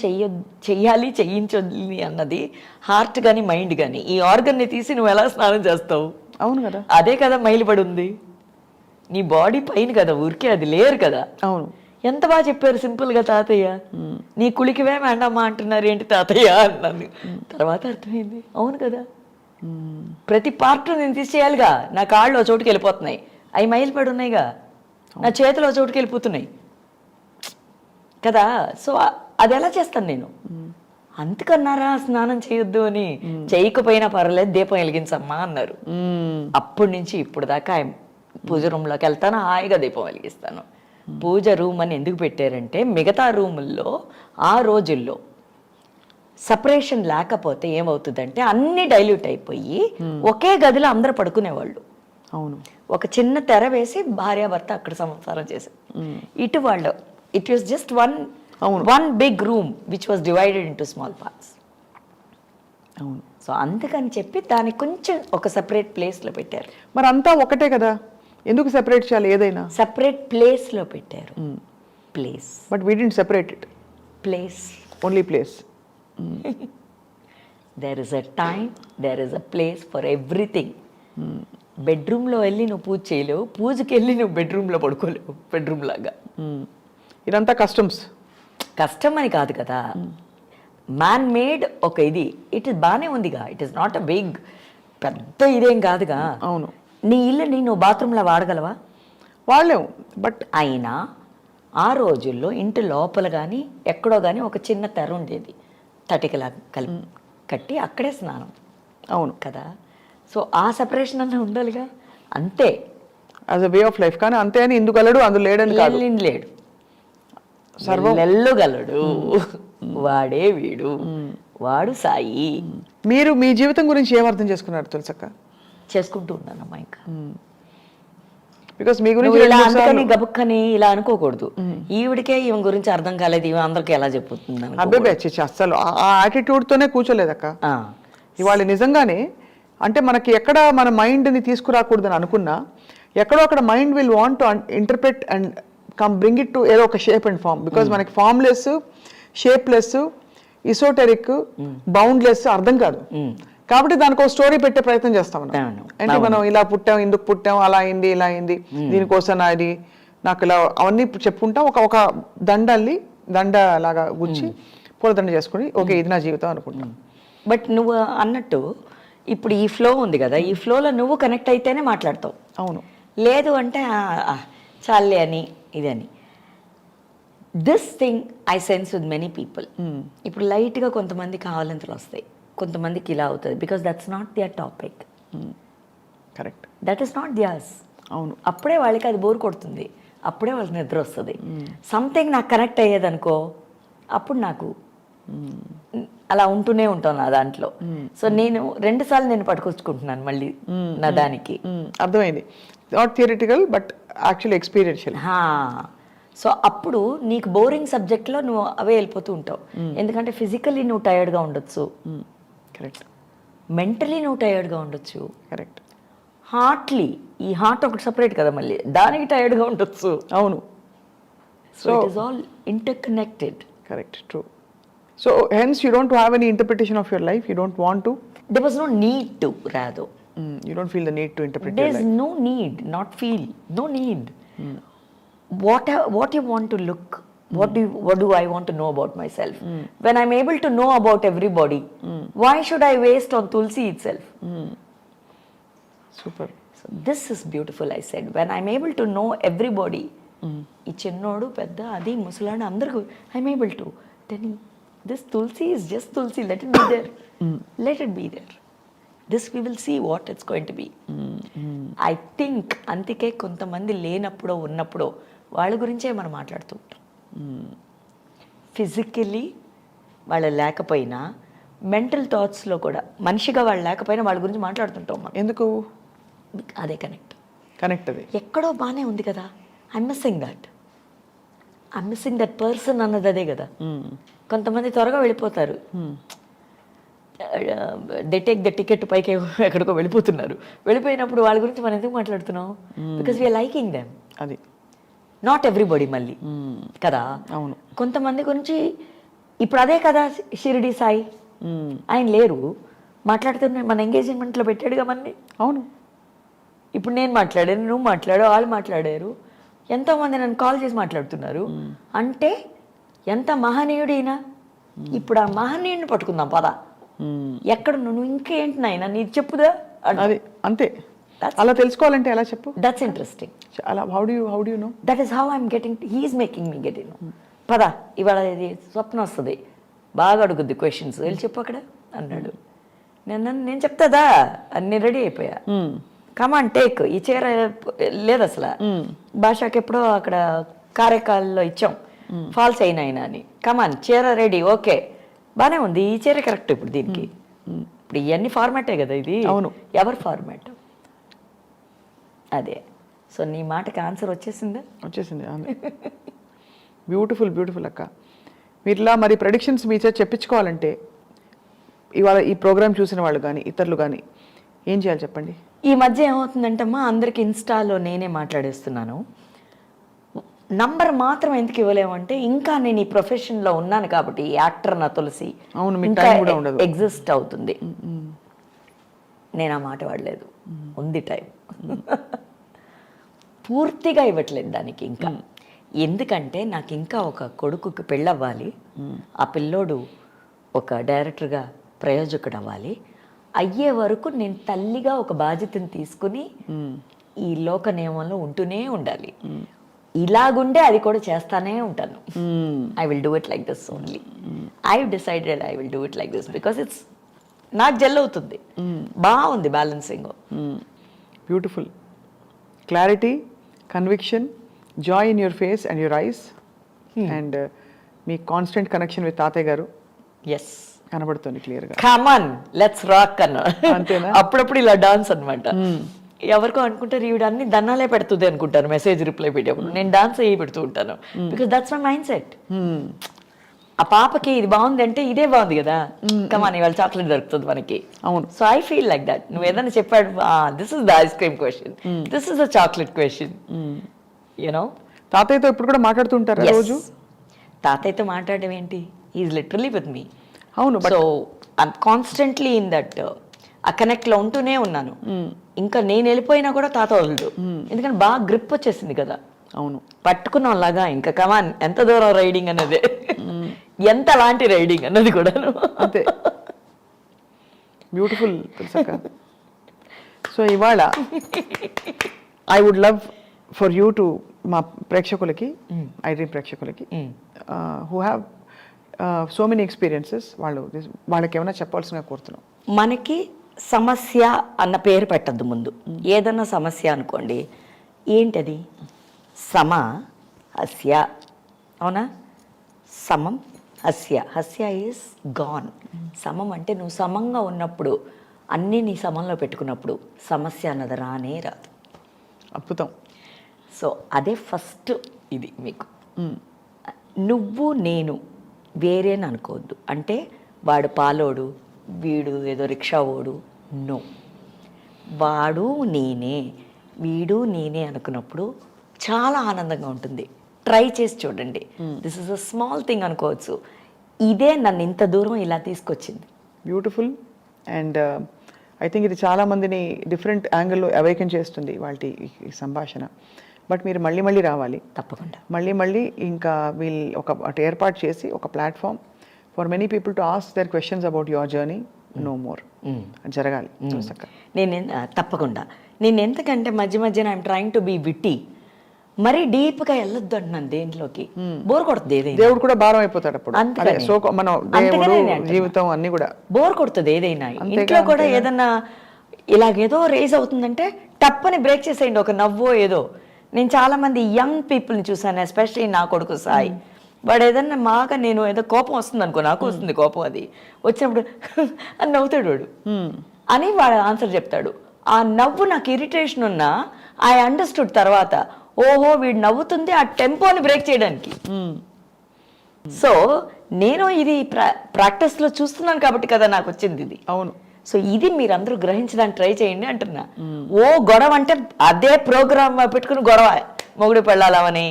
చెయ్యాలి చేయించాలి అన్నది హార్ట్ కానీ మైండ్ కానీ, ఈ ఆర్గన్ని తీసి నువ్వు ఎలా స్నానం చేస్తావు? అవును కదా, అదే కదా మైలుపడి ఉంది నీ బాడీ పైన కదా, ఊరికే అది లేరు కదా. అవును, ఎంత బాగా చెప్పారు సింపుల్గా తాతయ్య. నీ కులికివే వేండమ్మా అంటున్నారు ఏంటి తాతయ్య అన్నాను. తర్వాత అర్థమైంది అవును కదా, ప్రతి పార్ట్ నేను తీసేయాలిగా. నా కాళ్ళు ఒక చోటుకి వెళ్ళిపోతున్నాయి, అవి మైలుపడి ఉన్నాయిగా. నా చేతులు ఒక చోటుకి వెళ్ళిపోతున్నాయి కదా. సో అది ఎలా చేస్తాను నేను? అంతకన్నారా స్నానం చేయొద్దు అని? చేయకపోయినా పర్వాలేదు, దీపం వెలిగించమ్మా అన్నారు. అప్పటి నుంచి ఇప్పుడు దాకా పూజ రూమ్లోకి వెళ్తాను, హాయిగా దీపం వెలిగిస్తాను. పూజ రూమ్ అని ఎందుకు పెట్టారంటే మిగతా రూముల్లో ఆ రోజుల్లో సపరేషన్ లేకపోతే ఏమవుతుందంటే అన్ని డైల్యూట్ అయిపోయి ఒకే గదిలో అందరూ పడుకునేవాళ్ళు. అవును, ఒక చిన్న తెర వేసి భార్యాభర్త అక్కడ సంసారం చేశారు. ఇటు వాళ్ళు it was just one big room which was divided into small parts. అవును. సో అందుకని చెప్పి దానికి కొంచెం ఒక సపరేట్ ప్లేస్లో పెట్టారు. మరి అంతా ఒకటే కదా, ఎందుకు సెపరేట్ చేయాలి? ఏదైనా సపరేట్ ప్లేస్లో పెట్టారు. Place, but we didn't separate it. Place, only place. There is a time, there is a place for everything. బెడ్రూమ్లో వెళ్ళి నువ్వు పూజ చేయలేవు, పూజకి వెళ్ళి నువ్వు బెడ్రూమ్లో పడుకోలేవు. బెడ్రూమ్ లాగా ఇదంతా కస్టమ్స్. కష్టం అని కాదు కదా, మ్యాన్ మేడ్ ఒక ఇది. ఇట్ ఇస్ బాగానే ఉందిగా, it is not a big పెద్ద ఇదేం కాదుగా. అవును. నీ ఇల్లుని నువ్వు బాత్రూంలో వాడగలవా? వాళ్ళేము. బట్ అయినా ఆ రోజుల్లో ఇంటి లోపల కానీ ఎక్కడో కానీ ఒక చిన్న తెర ఉండేది, తటికలా కట్టి అక్కడే స్నానం. అవును కదా. సో ఆ సెపరేషన్ అన్న ఉండాలిగా, అంతే. As a way of life. కానీ అంతే అని ఇందుకు వెళ్ళడు, అందులో లేడని కాదు. లేడు, సర్వెల్లగలడు, వాడే వీడు, వాడు సాయి. మీరు మీ జీవితం గురించి ఏం అర్థం చేసుకున్నారు తులసక్క? చేసుకుంటూ ఉన్నానమ్మా. ఇంకా బికాస్ మీ గురించి ఇలా అందుకని గబుక్కని ఇలా అనుకోకూడదు. ఈవిడికే ఈమె గురించి అర్థం కాలేదు, ఈమె అందరికి ఎలా చెప్పుతుంది. అబ్బాయి అసలు ఆ యాటిట్యూడ్ తోనే కూర్చోలేదక్క. ఇవాళ నిజంగానే అంటే మనకి ఎక్కడ మన మైండ్ని తీసుకురాకూడదని అనుకున్నా, ఎక్కడో అక్కడ mind will want to interpret and bring it to ఏదో ఒక షేప్ అండ్ ఫామ్. బికాజ్ మనకి ఫామ్లెస్, షేప్లెస్, ఇసోటెరిక్, బౌండ్లెస్ అర్థం కాదు. కాబట్టి దానికి ఒక స్టోరీ పెట్టే ప్రయత్నం చేస్తాం మనం. అంటే మనం ఇలా పుట్టాం, ఇందుకు పుట్టాం, అలా అయింది, ఇలా అయింది, దీనికోసం అది నాకు ఇలా అవన్నీ చెప్పుకుంటాం. ఒక దండ లాగా గుచ్చి పూలదండ చేసుకుని ఓకే ఇది నా జీవితం అనుకుంటాం. బట్ నువ్వు అన్నట్టు ఇప్పుడు ఈ ఫ్లో ఉంది కదా, ఈ ఫ్లోలో నువ్వు కనెక్ట్ అయితేనే మాట్లాడతావు. అవును. లేదు అంటే చాలే అని ఇదని. This thing I sense with many people. ఇప్పుడు లైట్గా కొంతమంది కావాలంతలు వస్తాయి, కొంతమందికి ఇలా అవుతుంది. Because that's not their topic. Correct. That is not theirs. అవును. అప్పుడే వాళ్ళకి అది బోర్ కొడుతుంది, అప్పుడే వాళ్ళకి నిద్ర వస్తుంది. సంథింగ్ నాకు కనెక్ట్ అయ్యేదనుకో, అప్పుడు నాకు అలా ఉంటూనే ఉంటాను నా దాంట్లో. సో నేను 2 సార్లు నేను పట్టుకొచ్చుకుంటున్నాను మళ్ళీ నా దానికి. అర్థమైంది. Not theoretical but actually experiential. So అప్పుడు నీకు బోరింగ్ సబ్జెక్ట్లో నువ్వు అవే వెళ్ళిపోతూ ఉంటావు. ఎందుకంటే ఫిజికలీ నువ్వు టైర్డ్గా ఉండొచ్చు, కరెక్ట్. మెంటలీ నువ్వు టైర్డ్గా ఉండొచ్చు, కరెక్ట్. హార్ట్లీ, ఈ హార్ట్ ఒకటి సపరేట్ కదా, మళ్ళీ దానికి టైర్డ్గా ఉండొచ్చు. అవును. So it is all interconnected. Correct, true. So hence you don't have any interpretation of your life. You don't want to. There was no need to, rather. You don't feel the need to interpret There's your life. no need, not feel, no need. What you want to look, what do I want to know about myself? When I'm able to know about everybody, why should I waste on Tulsi itself? Super. So this is beautiful, I said. When I'm able to know everybody, ఈ చిన్నోడు పెద్ద అది ముసలాడు అందరికీ I'm able to, then this Tulsi is just Tulsi, let it be there. Let it be there. This we will see what it's going to be. I think అందుకే కొంతమంది లేనప్పుడో ఉన్నప్పుడో వాళ్ళ గురించే మనం మాట్లాడుతూ ఉంటాం. ఫిజికలీ వాళ్ళు లేకపోయినా మెంటల్ థాట్స్లో కూడా మనిషిగా వాళ్ళు లేకపోయినా వాళ్ళ గురించి మాట్లాడుతుంటాం మనం. ఎందుకు? అదే కనెక్ట్ అది ఎక్కడో బాగానే ఉంది కదా, ఐమ్ మిస్సింగ్ దట్ పర్సన్ అన్నది అదే కదా. కొంతమంది త్వరగా వెళ్ళిపోతారు, దే టేక్ ద టికెట్ పైకి ఎక్కడికో వెళ్ళిపోతున్నారు. వెళ్ళిపోయినప్పుడు వాళ్ళ గురించి మనం ఎందుకు మాట్లాడుతున్నాం? Because we're liking them. అది నాట్ ఎవ్రీబడి మళ్ళీ కదా. అవును. కొంతమంది గురించి ఇప్పుడు అదే కదా షిరిడి సాయి, ఆయన లేరు, మాట్లాడుతున్నా మన ఎంగేజ్మెంట్లో పెట్టాడుగా మనని. అవును. ఇప్పుడు నేను మాట్లాడాను, నువ్వు మాట్లాడు, వాళ్ళు మాట్లాడారు, ఎంతోమంది నన్ను కాల్ చేసి మాట్లాడుతున్నారు. అంటే ఎంత మహనీయుడైనా. ఇప్పుడు ఆ మహనీయుడిని పట్టుకుందాం పద. ఎక్కడ నువ్వు ఇంకేంటి నాయన నీకు చెప్పుదా? అది అంతే. అలా తెలుసుకోవాలంటే ఎలా చెప్పు? That's interesting. అలా how do you know? That is how I'm getting, he's making me get in. పద ఇవాళ ఇది స్వప్నం వస్తుంది, బాగా అడుగుద్ది క్వశ్చన్స్, వెళ్ళి చెప్పు అక్కడ అన్నాడు. నేను చెప్తాదా అన్ని రెడీ అయిపోయా. కమాన్ టేక్, ఈ చీర లేదు అసలు, భాషకి ఎప్పుడో అక్కడ కారైకాల్లో ఇచ్చాం, ఫాల్స్ అయినా అని. కమాన్ చీర రెడీ, ఓకే బాగానే ఉంది, ఈ చీర కరెక్ట్ ఇప్పుడు దీనికి. ఇప్పుడు ఇవన్నీ ఫార్మాటే కదా ఇది. అవును. ఎవరు ఫార్మాట్ అదే. సో నీ మాటకి ఆన్సర్ వచ్చేసింది. బ్యూటిఫుల్ అక్క. మీరు ఇలా మరి ప్రెడిక్షన్స్ మీ చేత చెప్పించుకోవాలంటే ఇవాళ ఈ ప్రోగ్రామ్ చూసిన వాళ్ళు కానీ ఇతరులు కానీ ఏం చేయాలి చెప్పండి? ఈ మధ్య ఏమవుతుందంటమ్మా, అందరికి ఇన్స్టాలో నేనే మాట్లాడేస్తున్నాను. నంబర్ మాత్రం ఎందుకు ఇవ్వలేమంటే ఇంకా నేను ఈ ప్రొఫెషన్లో ఉన్నాను కాబట్టి ఈ యాక్టర్ నా తులసి అవును, మీకు ఇంకా time కూడా ఉండదు. ఎగ్జిస్ట్ అవుతుంది. నేను ఆ మాట వాడలేదు, ఉంది టైం. పూర్తిగా ఇవ్వట్లేదు దానికి ఇంకా. ఎందుకంటే నాకు ఇంకా ఒక కొడుకుకి పెళ్ళవ్వాలి, ఆ పిల్లోడు ఒక డైరెక్టర్గా ప్రయోజకుడు అవ్వాలి. అయ్యే వరకు నేను తల్లిగా ఒక బాధ్యతను తీసుకుని ఈ లోక నియమంలో ఉంటూనే ఉండాలి. ఇలాగుండే అది కూడా చేస్తానే ఉంటాను. I will do it like this only. I decided I will do it like this because it's నాకు జెల్ అవుతుంది. బాగుంది balancing. Beautiful. Clarity, conviction, Joy in your face and your eyes, and me constant connection with తాతయ్య గారు yes కనబడుతుంది క్లియర్గా. Come on let's rock అన్న. అంతేనా? అప్పుడప్పుడు ఇలా డాన్స్ అనమాట. ఎవరికో అనుకుంటారు ఈవిడ అన్ని దన్నాలే పెడుతుంది అనుకుంటారు మెసేజ్ రిప్లై పెట్టేప్పుడు. నేను డాన్స్ అయ్యి పెడుతూ ఉంటాను because that's my mind set. ఆ పాపకి ఇది బాగుంది అంటే ఇదే బాగుంది కదా, కమాన్ ఇవాళ చాక్లెట్ దొరుకుతుంది మనకి. అవును. So I feel like that. నువ్వు ఏదైనా చెప్పాడు, this is the ice cream question, this is the chocolate question, you know. తాతయ్యతో ఇప్పుడు కూడా మాట్లాడుతూ ఉంటారు రోజు? తాతయ్యతో మాట్లాడడం ఏంటి, ఈజ్ లిటరలీ విత్ మీ. అవును. So I'm constantly in that ఆ కనెక్ట్ లో ఉంటూనే ఉన్నాను. ఇంకా నేను వెళ్ళిపోయినా కూడా తాత వదలడు, ఎందుకంటే బాగా గ్రిప్ వచ్చేసింది కదా. అవును. పట్టుకున్నాం లాగా ఇంకా కమాన్ ఎంత దూరం రైడింగ్ అన్నది, ఎంత లాంటి రైడింగ్ అన్నది కూడా అంతే. బ్యూటిఫుల్ తెలుసక్క. సో ఇవాళ I would love for you to మా ప్రేక్షకులకి, ఐ డ్రీమ్ ప్రేక్షకులకి who have so many experiences, వాళ్ళకి ఏమైనా చెప్పాల్సిందిగా కోరుతున్నాం. మనకి సమస్య అన్న పేరు పెట్టద్దు ముందు. ఏదన్నా సమస్య అనుకోండి, ఏంటది? సమ హస్య, అవునా? సమం హస్య, హస్య ఈజ్ గాన్. సమం అంటే నువ్వు సమంగా ఉన్నప్పుడు, అన్నీ నీ సమంలో పెట్టుకున్నప్పుడు సమస్య అన్నది రానే రాదు. అద్భుతం. సో అదే ఫస్ట్ ఇది మీకు. నువ్వు నేను వేరేని అనుకోవద్దు. అంటే వాడు పాలోడు, వీడు ఏదో రిక్షా ఓడు, నో. వాడు నేనే, వీడు నేనే అనుకున్నప్పుడు చాలా ఆనందంగా ఉంటుంది. ట్రై చేసి చూడండి. This is a small thing అనుకోవచ్చు, ఇదే నన్ను ఇంత దూరం ఇలా తీసుకొచ్చింది. బ్యూటిఫుల్. అండ్ ఐ థింక్ ఇది చాలా మందిని డిఫరెంట్ యాంగిల్లో అవేకన్ చేస్తుంది వాళ్ళ ఈ సంభాషణ. బట్ మీరు మళ్ళీ మళ్ళీ రావాలి తప్పకుండా. మళ్ళీ ఇంకా వీళ్ళు ఒకటి ఏర్పాటు చేసి ఒక platform for many people to ask their questions about your journey, no more జరగాలి. నేను తప్పకుండా. నేను ఎందుకంటే మధ్య మధ్యన I'm trying to be witty, మరీ డీప్గా వెళ్ళొద్దు అంటున్నాను దేంట్లోకి. బోర్ కొడుతుంది ఏదైనా. దేవుడు కూడా భారం అయిపోతాడు అప్పుడు. మనం దేవుడు, జీవితం అన్ని కూడా బోర్ కొడుతుంది ఏదైనా. ఇంట్లో కూడా ఏదన్నా ఇలాగేదో రేజ్ అవుతుందంటే టప్పని బ్రేక్ చేసేయండి, ఒక నవ్వో ఏదో. నేను చాలా మంది యంగ్ పీపుల్ని చూసాను, ఎస్పెషల్లీ నా కొడుకు సాయి. వాడు ఏదన్నా మాగా నేను ఏదో కోపం వస్తుంది అనుకో, నాకు వస్తుంది కోపం, అది వచ్చినప్పుడు అని నవ్వుతాడు వాడు అని వాడు ఆన్సర్ చెప్తాడు. ఆ నవ్వు నాకు ఇరిటేషన్ ఉన్నా ఐ అండర్స్టూడ్ తర్వాత, ఓహో వీడు నవ్వుతుంది ఆ టెంపోని బ్రేక్ చేయడానికి. సో నేను ఇది ప్రాక్టీస్లో చూస్తున్నాను కాబట్టి కదా నాకు వచ్చింది ఇది. అవును. సో ఇది మీరందరూ గ్రహించడానికి ట్రై చేయండి అంటున్నా. ఓ గొడవ అంటే అదే ప్రోగ్రామ్ పెట్టుకుని గొడవ, మొగుడు పెళ్ళాలని,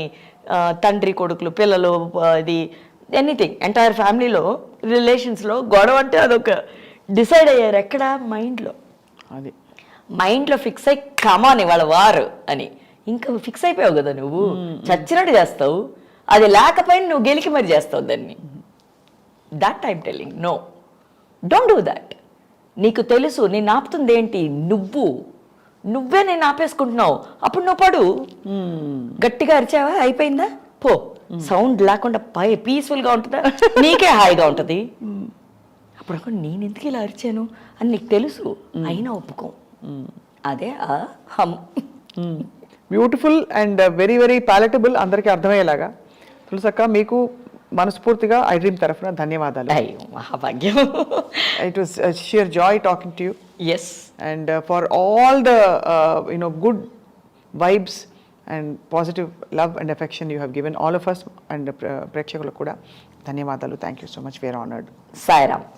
తండ్రి కొడుకులు, పిల్లలు, ఇది ఎనీథింగ్ ఎంటైర్ ఫ్యామిలీలో రిలేషన్స్లో గొడవ అంటే అదొక డిసైడ్ అయ్యారు ఎక్కడ, మైండ్లో. అది మైండ్లో ఫిక్స్ అయ్యి కమాన్ ఇవాళ వారు అని ఇంకా ఫిక్స్ అయిపోయావు కదా నువ్వు, చచ్చినట్టు చేస్తావు. అది లేకపోయినా నువ్వు గెలికి మరి చేస్తావు దాన్ని. That I'm telling, no, don't do that. నీకు తెలుసు నేను ఆపుతుంది ఏంటి, నువ్వే నేను ఆపేసుకుంటున్నావు. అప్పుడు నువ్వు పడు, గట్టిగా అరిచావా అయిపోయిందా, పో. సౌండ్ లేకుండా పీస్ఫుల్గా ఉంటుందా, నీకే హాయిగా ఉంటుంది. అప్పుడు నేను ఎందుకు ఇలా అరిచాను అని నీకు తెలుసు, అయినా ఒప్పుకో. అదే హమ్. బ్యూటిఫుల్ అండ్ వెరీ వెరీ పాలటబుల్, అందరికీ అర్థమయ్యేలాగా. తులసక్క, మీకు మనస్ఫూర్తిగా ఐ డ్రీమ్ తరఫున ధన్యవాదాలు. అయ్యో మహాభాగ్యం. It was sheer joy talking to you. Yes. And for all the good vibes and positive love and affection you have given all of us and ప్రేక్షకులకు కూడా ధన్యవాదాలు. Thank you so much. We are honored. Sairam.